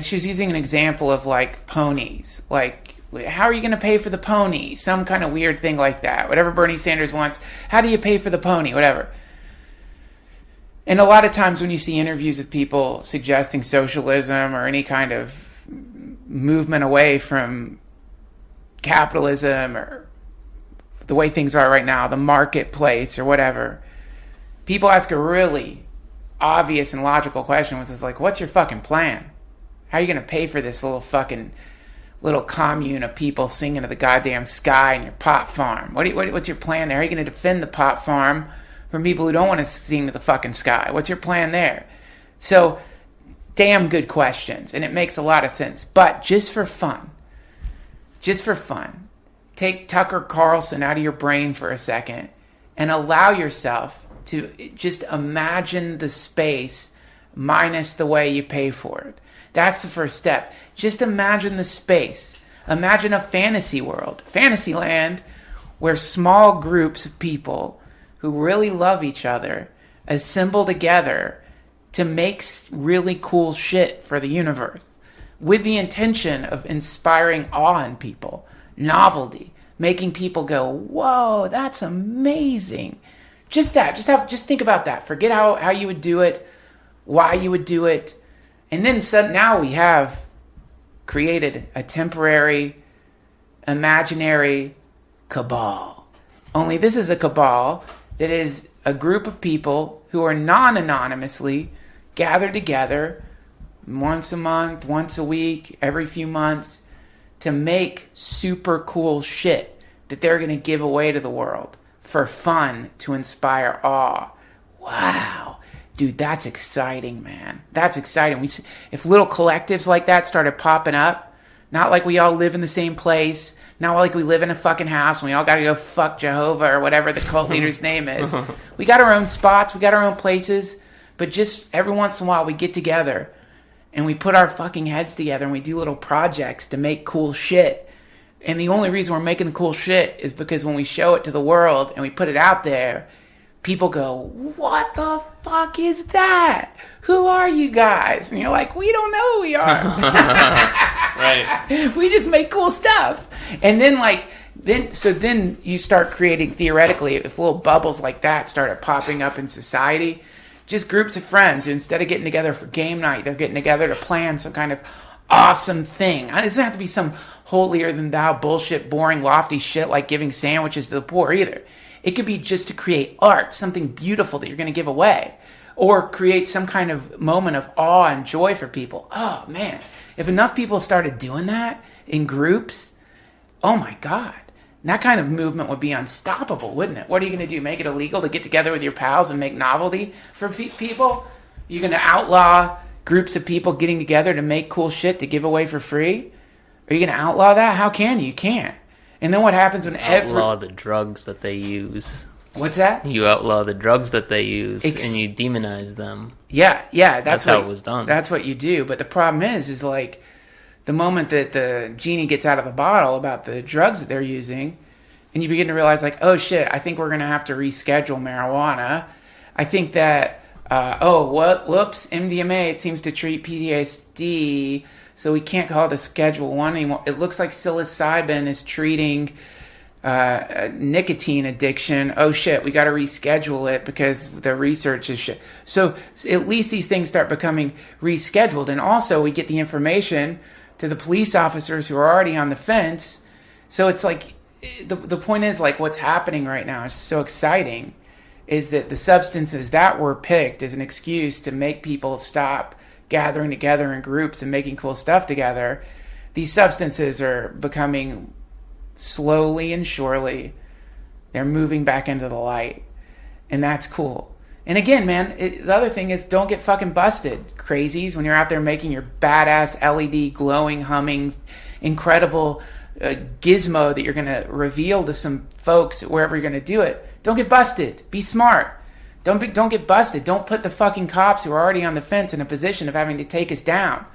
she was using an example of, like, ponies. Like, how are you going to pay for the pony? Some kind of weird thing like that. Whatever Bernie Sanders wants, how do you pay for the pony? Whatever. And a lot of times when you see interviews of people suggesting socialism or any kind of movement away from capitalism or the way things are right now, the marketplace or whatever, people ask a really obvious and logical question, which is like, what's your fucking plan? How are you going to pay for this little commune of people singing to the goddamn sky in your pot farm? What's your plan there? How are you going to defend the pot farm from people who don't want to sing to the fucking sky? What's your plan there? So, damn good questions, and it makes a lot of sense. But just for fun, take Tucker Carlson out of your brain for a second and allow yourself to just imagine the space minus the way you pay for it. That's the first step. Just imagine the space. Imagine a fantasy world, fantasy land, where small groups of people who really love each other assemble together to make really cool shit for the universe with the intention of inspiring awe in people, novelty, making people go, whoa, that's amazing. Just think about that. Forget how you would do it, why you would do it. And then now we have created a temporary, imaginary cabal. Only this is a cabal that is a group of people who are non-anonymously gathered together once a month, once a week, every few months to make super cool shit that they're going to give away to the world for fun, to inspire awe. Wow. Dude, that's exciting, man. That's exciting. If little collectives like that started popping up, not like we all live in the same place, not like we live in a fucking house and we all got to go fuck Jehovah or whatever the cult leader's name is. We got our own spots, we got our own places, but just every once in a while we get together and we put our fucking heads together and we do little projects to make cool shit. And the only reason we're making the cool shit is because when we show it to the world and we put it out there, people go, what the fuck is that? Who are you guys? And you're like, we don't know who we are. Right. We just make cool stuff. And then you start creating, theoretically, if little bubbles like that started popping up in society, just groups of friends who, instead of getting together for game night, they're getting together to plan some kind of awesome thing. It doesn't have to be some holier than thou bullshit, boring, lofty shit like giving sandwiches to the poor either. It could be just to create art, something beautiful that you're going to give away, or create some kind of moment of awe and joy for people. Oh, man. If enough people started doing that in groups, oh, my God. That kind of movement would be unstoppable, wouldn't it? What are you going to do? Make it illegal to get together with your pals and make novelty for people? You're going to outlaw groups of people getting together to make cool shit to give away for free? Are you going to outlaw that? How can you? You can't. And then what happens when outlaw the drugs that they use? What's that? You outlaw the drugs that they use and you demonize them. Yeah, that's how it was done. That's what you do. But the problem is like the moment that the genie gets out of the bottle about the drugs that they're using, and you begin to realize like, oh shit, I think we're going to have to reschedule marijuana. I think that, whoops, MDMA, it seems to treat PTSD, so we can't call it a Schedule 1 anymore. It looks like psilocybin is treating nicotine addiction. Oh shit, we got to reschedule it because the research is shit. So at least these things start becoming rescheduled. And also we get the information to the police officers who are already on the fence. So it's like, the point is like what's happening right now is so exciting is that the substances that were picked as an excuse to make people stop gathering together in groups and making cool stuff together, these substances are becoming slowly and surely, they're moving back into the light. And that's cool. And again, man, the other thing is don't get fucking busted, crazies, when you're out there making your badass LED glowing, humming, incredible gizmo that you're going to reveal to some folks wherever you're going to do it. Don't get busted. Be smart. Don't get busted. Don't put the fucking cops who are already on the fence in a position of having to take us down.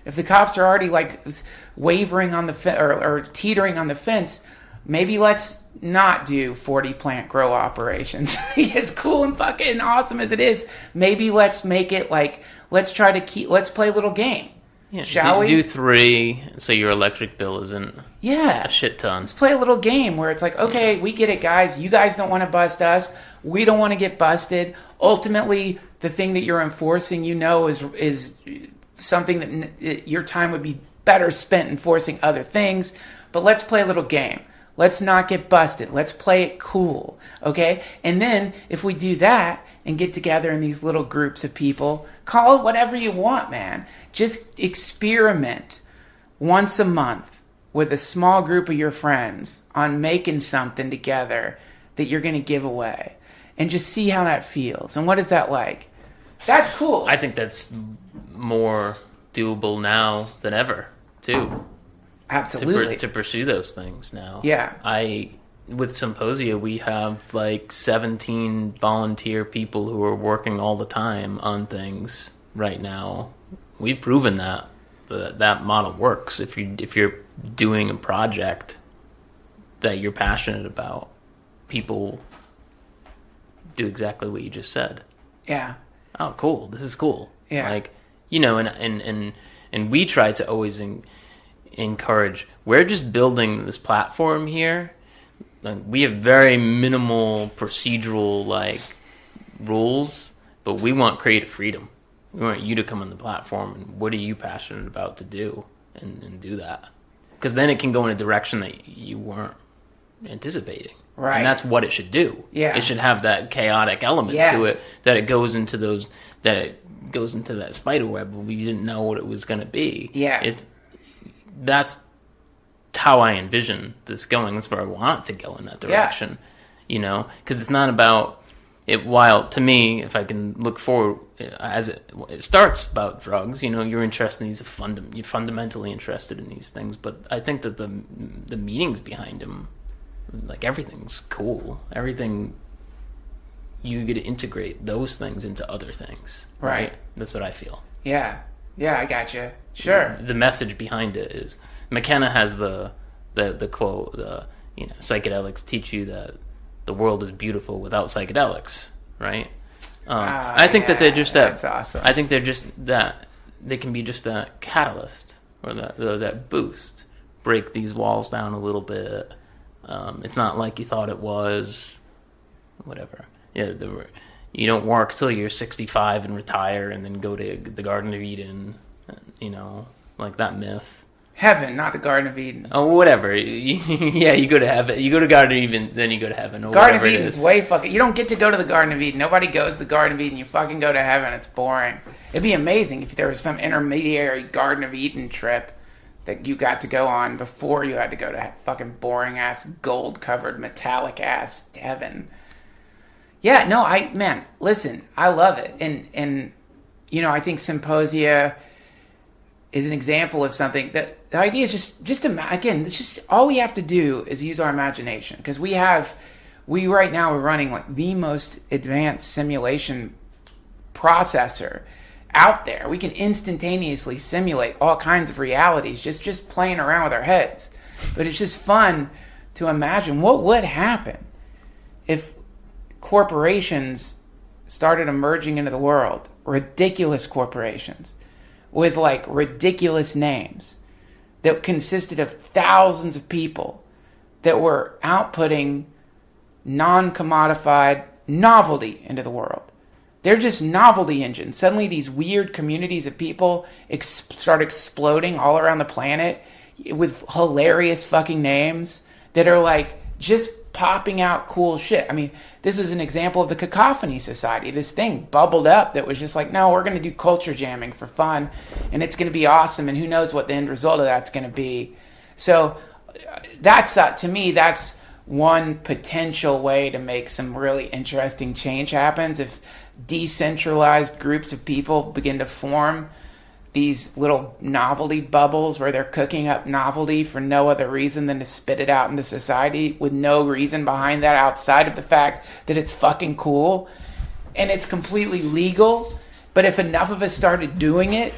If the cops are already like wavering on the or teetering on the fence, maybe let's not do 40 plant grow operations. As cool and fucking awesome as it is, maybe let's make it like let's play a little game. Yeah, shall we? Do 3 so your electric bill isn't a shit ton. Let's play a little game where it's like, okay, we get it, guys. You guys don't want to bust us. We don't want to get busted. Ultimately, the thing that you're enforcing, is something that your time would be better spent enforcing other things. But let's play a little game. Let's not get busted. Let's play it cool, okay? And then if we do that and get together in these little groups of people, call it whatever you want, man. Just experiment once a month with a small group of your friends on making something together that you're going to give away. And just see how that feels. And what is that like? That's cool. I think that's more doable now than ever, too. Absolutely. To pursue those things now. Yeah. With Symposia, we have like 17 volunteer people who are working all the time on things right now. We've proven that model works. If you're doing a project that you're passionate about, people do exactly what you just said. Yeah. Oh, cool. This is cool. Yeah. Like, and we try to always encourage. We're just building this platform here. Like, we have very minimal procedural rules, but we want creative freedom. We want you to come on the platform and what are you passionate about to do and do that. Because then it can go in a direction that you weren't anticipating. Right. And that's what it should do. Yeah. It should have that chaotic element to it, that it goes into that spider web where we didn't know what it was going to be. Yeah. That's how I envision this going. That's where I want it to go in that direction. Yeah. Because it's not about it. While to me, if I can look forward, as it starts about drugs, you're interested in these, you're fundamentally interested in these things. But I think that the meanings behind them, like everything's cool. Everything, you get to integrate those things into other things. Right? That's what I feel. Yeah. Yeah, I gotcha. Sure. The message behind it is, McKenna has the quote, psychedelics teach you that the world is beautiful without psychedelics, right? I think that they're just that. That's awesome. I think they're just that. They can be just that catalyst or that boost, break these walls down a little bit. It's not like you thought it was. Whatever. Yeah, you don't work till you're 65 and retire, and then go to the Garden of Eden. Like that myth. Heaven, not the Garden of Eden. Oh, whatever. Yeah, you go to heaven. You go to Garden of Eden, then you go to heaven. Or Garden of Eden's way fucking... You don't get to go to the Garden of Eden. Nobody goes to the Garden of Eden. You fucking go to heaven. It's boring. It'd be amazing if there was some intermediary Garden of Eden trip that you got to go on before you had to go to fucking boring-ass, gold-covered, metallic-ass heaven. Yeah, no, listen, I love it. And I think Symposia is an example of something that the idea is just again, it's just all we have to do is use our imagination, because we have right now we're running like the most advanced simulation processor out there. We can instantaneously simulate all kinds of realities just playing around with our heads. But it's just fun to imagine what would happen if corporations started emerging into the world, ridiculous corporations with like ridiculous names that consisted of thousands of people that were outputting non-commodified novelty into the world. They're just novelty engines. Suddenly these weird communities of people start exploding all around the planet with hilarious fucking names that are like just popping out cool shit. I mean, this is an example of the Cacophony Society. This thing bubbled up that was just like, no, we're going to do culture jamming for fun, and it's going to be awesome, and who knows what the end result of that's going to be. So to me, that's one potential way to make some really interesting change happens. If decentralized groups of people begin to form these little novelty bubbles where they're cooking up novelty for no other reason than to spit it out into society with no reason behind that outside of the fact that it's fucking cool and it's completely legal. But if enough of us started doing it,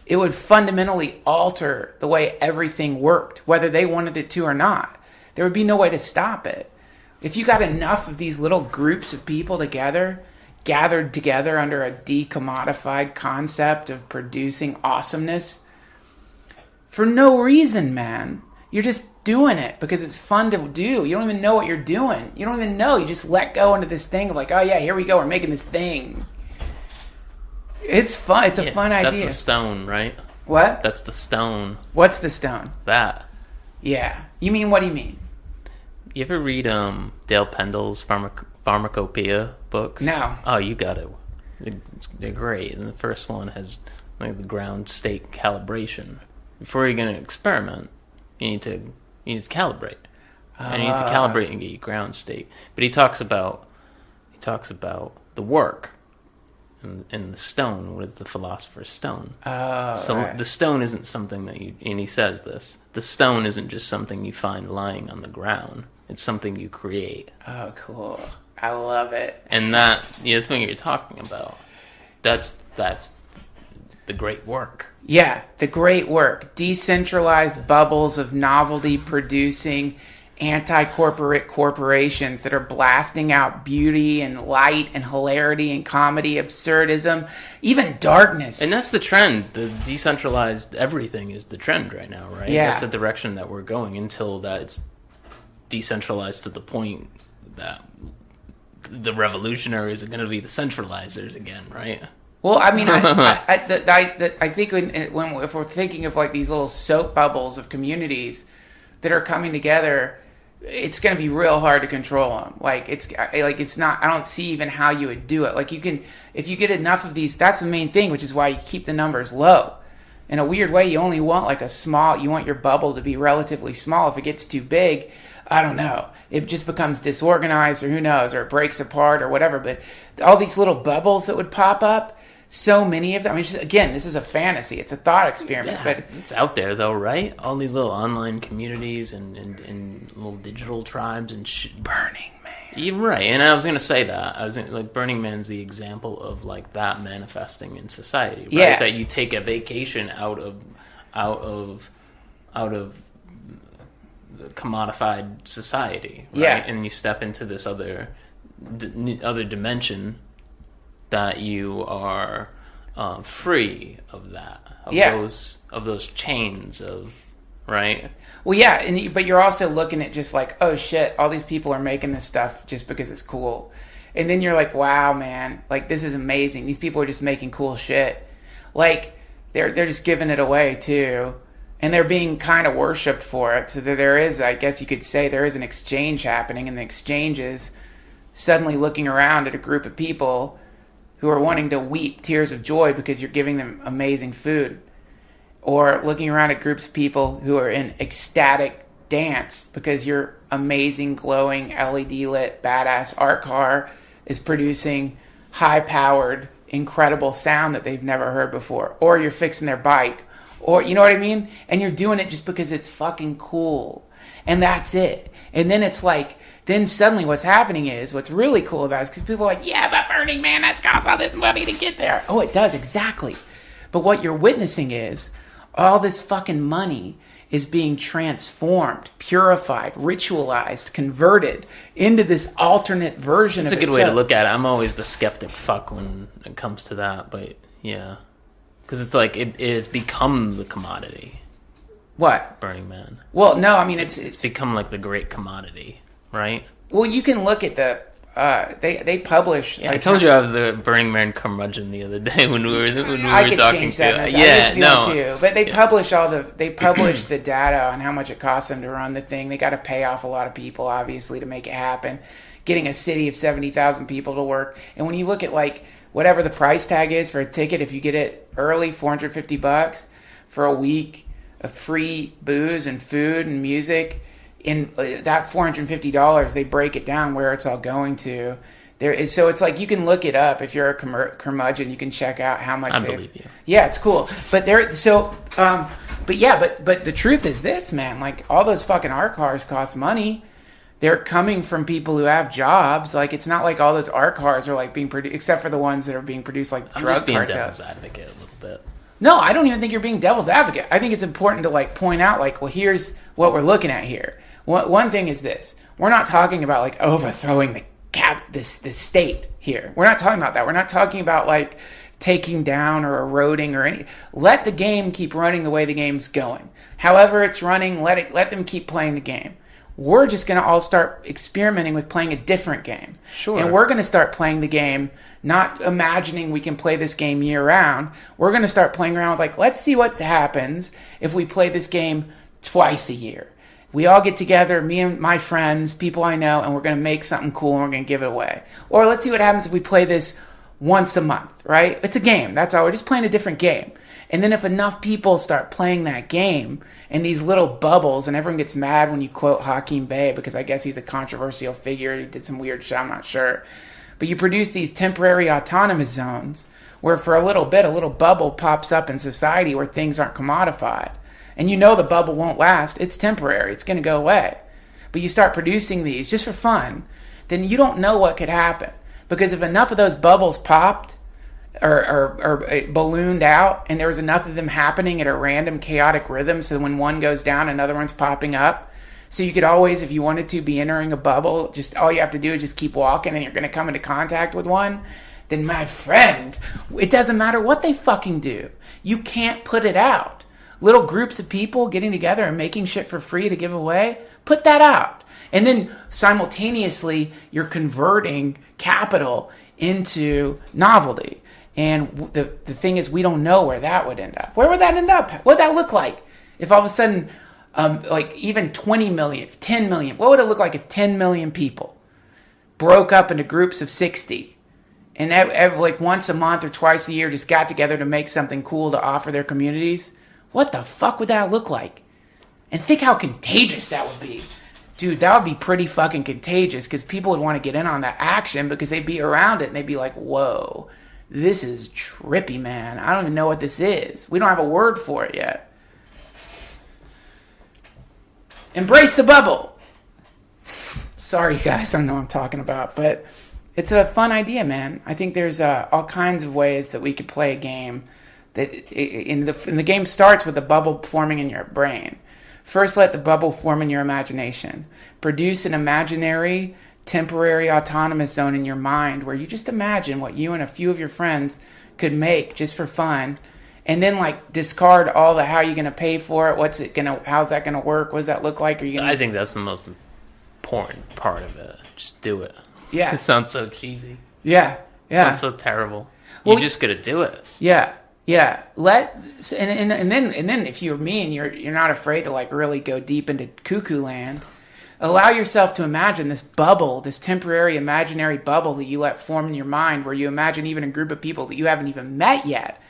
it would fundamentally alter the way everything worked, whether they wanted it to or not. There would be no way to stop it. If you got enough of these little groups of people gathered together under a decommodified concept of producing awesomeness for no reason, man. You're just doing it because it's fun to do. You don't even know what you're doing. You don't even know. You just let go into this thing of like, oh yeah, here we go. We're making this thing. It's fun. It's a fun idea. That's the stone, right? What? That's the stone. What's the stone? That. Yeah. You mean, what do you mean? You ever read Dale Pendle's Pharmacopoeia books? No. Oh, you got it. They're great. And the first one has like the ground state calibration. Before you're going to experiment, you need to calibrate. And you need to calibrate and get your ground state. But he talks about the work and the stone. What is the philosopher's stone? So right. The stone isn't something that and he says this, the stone isn't just something you find lying on the ground. It's something you create. Oh, cool. I love it. And that's what you're talking about. That's the great work. Yeah, the great work. Decentralized bubbles of novelty producing anti-corporate corporations that are blasting out beauty and light and hilarity and comedy, absurdism, even darkness. And that's the trend. The decentralized everything is the trend right now, right? Yeah. That's the direction that we're going until that it's decentralized to the point that the revolutionaries are going to be the centralizers again, right? Well, I mean, I think if we're thinking of like these little soap bubbles of communities that are coming together, it's going to be real hard to control them. It's not. I don't see even how you would do it. Like, you can, if you get enough of these. That's the main thing, which is why you keep the numbers low. In a weird way, you only want like you want your bubble to be relatively small. If it gets too big, I don't know, it just becomes disorganized, or who knows, or it breaks apart or whatever. But all these little bubbles that would pop up, so many of them. I mean, again, this is a fantasy. It's a thought experiment. Yeah, but it's out there, though, right? All these little online communities and little digital tribes and Burning Man. You're right, and I was going to say that. I was like, Burning Man's the example of like that manifesting in society, right? Yeah. That you take a vacation out of the commodified society, right? Yeah. And you step into this other dimension that you are free of that, of those chains of, right? Well, yeah, but you're also looking at just like, oh shit, all these people are making this stuff just because it's cool. And then you're like, wow, man, like this is amazing. These people are just making cool shit. Like they're just giving it away too. And they're being kind of worshipped for it. So there is, I guess you could say, there is an exchange happening, and the exchange is suddenly looking around at a group of people who are wanting to weep tears of joy because you're giving them amazing food. Or looking around at groups of people who are in ecstatic dance because your amazing, glowing, LED-lit, badass art car is producing high-powered, incredible sound that they've never heard before. Or you're fixing their bike. or you know what I mean? And you're doing it just because it's fucking cool. And that's it. And then it's like, then suddenly what's happening is, what's really cool about it is because people are like, yeah, but Burning Man, that's cost all this money to get there. Oh, it does, exactly. But what you're witnessing is all this fucking money is being transformed, purified, ritualized, converted into this alternate version of itself. It's a good way to look at it. I'm always the skeptic fuck when it comes to that, but yeah. Because it's like, it is become the commodity. What? Burning Man. Well, no, I mean, it's become like the great commodity, right? Well, you can look at the, they publish. Yeah, like, I told you I was the Burning Man curmudgeon the other day when we were talking. I could change that. Yeah, no. Too. But they publish they publish the data on how much it costs them to run the thing. They got to pay off a lot of people, obviously, to make it happen. Getting a city of 70,000 people to work. And when you look at like whatever the price tag is for a ticket, if you get it early, $450 for a week of free booze and food and music. In that $450, they break it down where it's all going to. So it's like you can look it up if you're a curmudgeon. You can check out how much. I believe you. Yeah, it's cool. But but the truth is this, man. Like all those fucking art cars cost money. They're coming from people who have jobs. Like it's not like all those art cars are like being produced, except for the ones that are being produced like I'm drug just being cartels. devil's advocate a little bit. No, I don't even think you're being devil's advocate. I think it's important to like point out like, well, here's what we're looking at here. One thing is this: we're not talking about like overthrowing this state here. We're not talking about that. We're not talking about like taking down or eroding or any. Let the game keep running the way the game's going. However it's running, let them keep playing the game. We're just going to all start experimenting with playing a different game. Sure. And we're going to start playing the game, not imagining we can play this game year round. We're going to start playing around with like, let's see what happens if we play this game twice a year. We all get together, me and my friends, people I know, and we're going to make something cool and we're going to give it away. Or let's see what happens if we play this once a month, right? It's a game. That's all. We're just playing a different game. And then if enough people start playing that game in these little bubbles, and everyone gets mad when you quote Hakeem Bey because I guess he's a controversial figure. He did some weird shit. I'm not sure. But you produce these temporary autonomous zones where for a little bit, a little bubble pops up in society where things aren't commodified. And you know the bubble won't last. It's temporary. It's going to go away. But you start producing these just for fun, then you don't know what could happen. Because if enough of those bubbles popped or ballooned out and there was enough of them happening at a random chaotic rhythm, so when one goes down, another one's popping up. So you could always, if you wanted to, be entering a bubble. Just all you have to do is just keep walking and you're going to come into contact with one. Then my friend, it doesn't matter what they fucking do. You can't put it out. Little groups of people getting together and making shit for free to give away, put that out. And then simultaneously, you're converting capital into novelty. And the thing is, we don't know where that would end up. Where would that end up? What would that look like? If all of a sudden, like even 20 million, 10 million, what would it look like if 10 million people broke up into groups of 60 and like once a month or twice a year just got together to make something cool to offer their communities? What the fuck would that look like? And think how contagious that would be. Dude, that would be pretty fucking contagious because people would want to get in on that action because they'd be around it and they'd be like, whoa, this is trippy, man. I don't even know what this is. We don't have a word for it yet. Embrace the bubble. Sorry, guys, I don't know what I'm talking about, but it's a fun idea, man. I think there's all kinds of ways that we could play a game. That in the game starts with the bubble forming in your brain. First, let the bubble form in your imagination. Produce an imaginary, temporary autonomous zone in your mind where you just imagine what you and a few of your friends could make just for fun. And then like discard all the how you're going to pay for it, how's that going to work, what does that look like? I think that's the most important part of it. Just do it. Yeah. It sounds so cheesy. Yeah. It sounds so terrible. Well, you just got to do it. Yeah. Yeah, and then if you're me and you're not afraid to like really go deep into cuckoo land, allow yourself to imagine this bubble, this temporary imaginary bubble that you let form in your mind, where you imagine even a group of people that you haven't even met yet,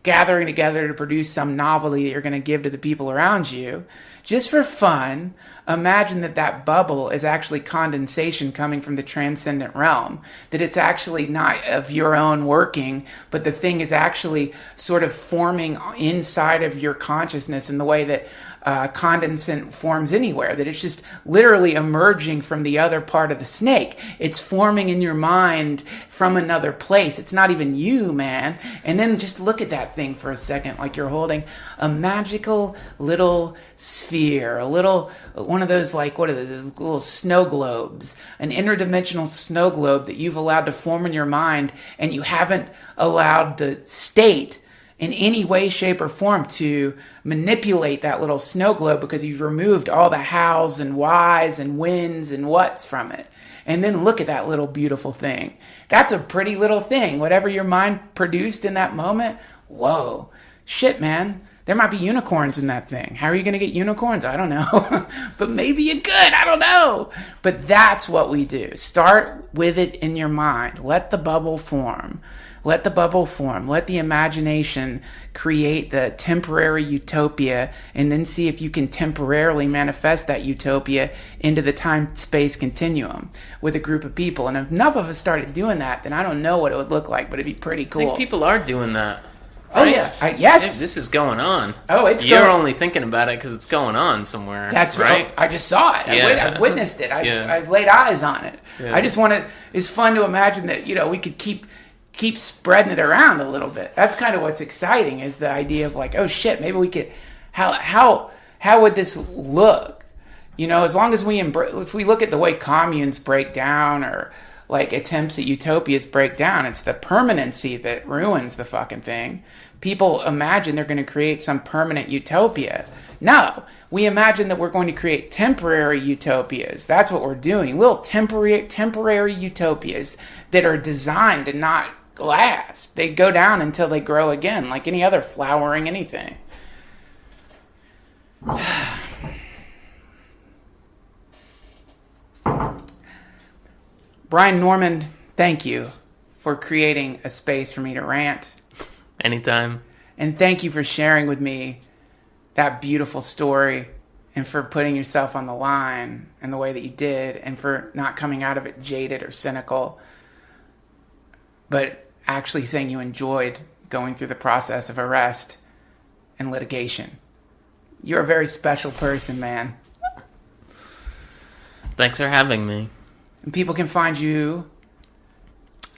gathering together to produce some novelty that you're going to give to the people around you. just for fun, imagine that bubble is actually condensation coming from the transcendent realm, that it's actually not of your own working, but the thing is actually sort of forming inside of your consciousness in the way that condensate forms anywhere, that it's just literally emerging from the other part of the snake. It's forming in your mind from another place. It's not even you, man. And then just look at that thing for a second, like you're holding a magical little sphere, one of those, like, what are the little snow globes, an interdimensional snow globe that you've allowed to form in your mind, and you haven't allowed the state in any way, shape, or form to manipulate that little snow globe, because you've removed all the hows and whys and whens and whats from it. And then look at that little beautiful thing. That's a pretty little thing. Whatever your mind produced in that moment, whoa, shit, man. There might be unicorns in that thing. How are you going to get unicorns? I don't know. But maybe you could. I don't know. But that's what we do. Start with it in your mind. Let the bubble form. Let the bubble form. Let the imagination create the temporary utopia, and then see if you can temporarily manifest that utopia into the time-space continuum with a group of people. And if enough of us started doing that, then I don't know what it would look like, but it'd be pretty cool. I think people are doing that. Oh, right? yeah. Yes. This is going on. Oh, it's You're going... only thinking about it because it's going on somewhere. That's right. I just saw it. Yeah. I've witnessed it. I've laid eyes on it. Yeah. I just want to... It's fun to imagine that, we could keep spreading it around a little bit. That's kind of what's exciting, is the idea of, like, oh shit, maybe we could... How would this look? As long as if we look at the way communes break down, or like attempts at utopias break down, it's the permanency that ruins the fucking thing. People imagine they're going to create some permanent utopia. No, we imagine that we're going to create temporary utopias. That's what we're doing. Little temporary utopias that are designed to not last. They go down until they grow again, like any other flowering anything. Brian Norman, thank you for creating a space for me to rant. Anytime. And thank you for sharing with me that beautiful story, and for putting yourself on the line in the way that you did, and for not coming out of it jaded or cynical, but actually saying you enjoyed going through the process of arrest and litigation. You're a very special person, man. Thanks for having me. And people can find you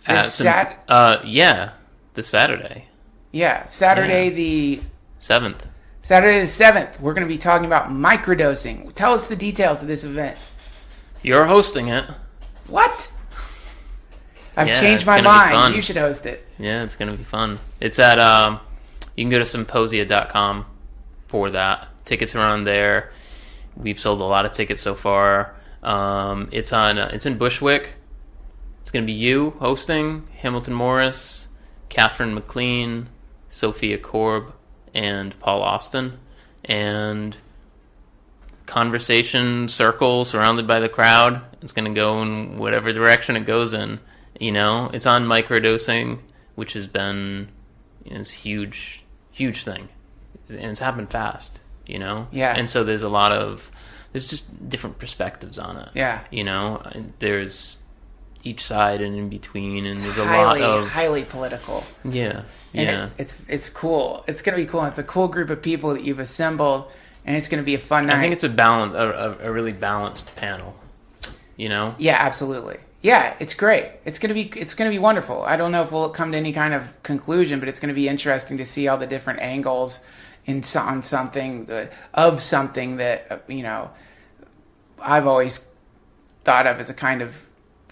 this Saturday. Yeah, Saturday the 7th. Saturday the 7th, we're going to be talking about microdosing. Tell us the details of this event. You're hosting it. What? I've changed my mind. You should host it. Yeah, it's going to be fun. It's at, you can go to symphosia.com for that. Tickets are on there. We've sold a lot of tickets so far. It's in Bushwick. It's going to be you hosting, Hamilton Morris, Catherine McLean, Sophia Korb, and Paul Austin, and conversation circle surrounded by the crowd. It's going to go in whatever direction it goes in. It's on microdosing, which has been this huge thing, and it's happened fast. Yeah. And so there's just different perspectives on it. Yeah. There's each side and in between, and there's a lot of highly political. Yeah. And it's cool. It's gonna be cool. It's a cool group of people that you've assembled, and it's gonna be a fun night. I think it's a really balanced panel. Yeah, absolutely. Yeah, it's great. It's gonna be wonderful. I don't know if we'll come to any kind of conclusion, but it's gonna be interesting to see all the different angles on something that I've always thought of as a kind of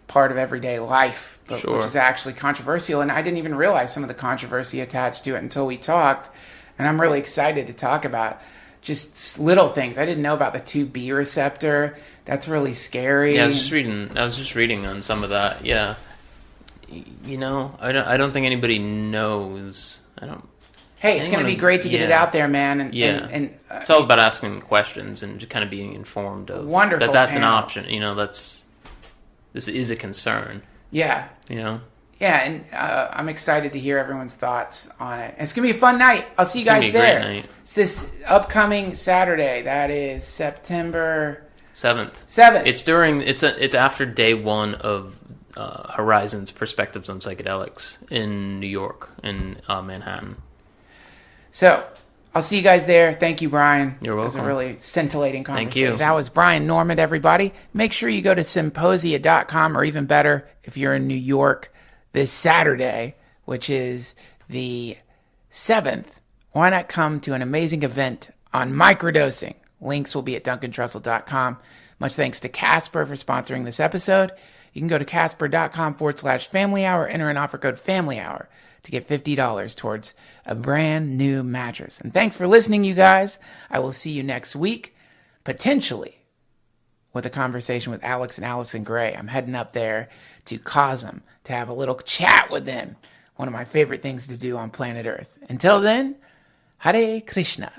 part of everyday life, but Sure. Which is actually controversial. And I didn't even realize some of the controversy attached to it until we talked. And I'm really excited to talk about just little things. I didn't know about the 2B receptor. That's really scary. Yeah, I was just reading on some of that. Yeah. I don't think anybody knows. Hey, it's going to be great to get it out there, man. And it's all about asking questions and just kind of being informed of wonderful that's panel. an option. This is a concern. Yeah. Yeah, and I'm excited to hear everyone's thoughts on it. It's going to be a fun night. I'll see you guys there. Great night. It's this upcoming Saturday. That is September 7th. 7th. It's after day one of Horizon's Perspectives on Psychedelics in New York, in Manhattan. So, I'll see you guys there. Thank you, Brian. You're welcome. It was a really scintillating conversation. Thank you. That was Brian Normand, everybody. Make sure you go to symposia.com, or even better, if you're in New York this Saturday, which is the 7th, why not come to an amazing event on microdosing? Links will be at duncantrussell.com. Much thanks to Casper for sponsoring this episode. You can go to casper.com/family hour, enter an offer code family hour to get $50 towards a brand new mattress. And thanks for listening, you guys. I will see you next week, potentially with a conversation with Alex and Allison Gray. I'm heading up there to Cosm to have a little chat with them. One of my favorite things to do on planet Earth. Until then, Hare Krishna.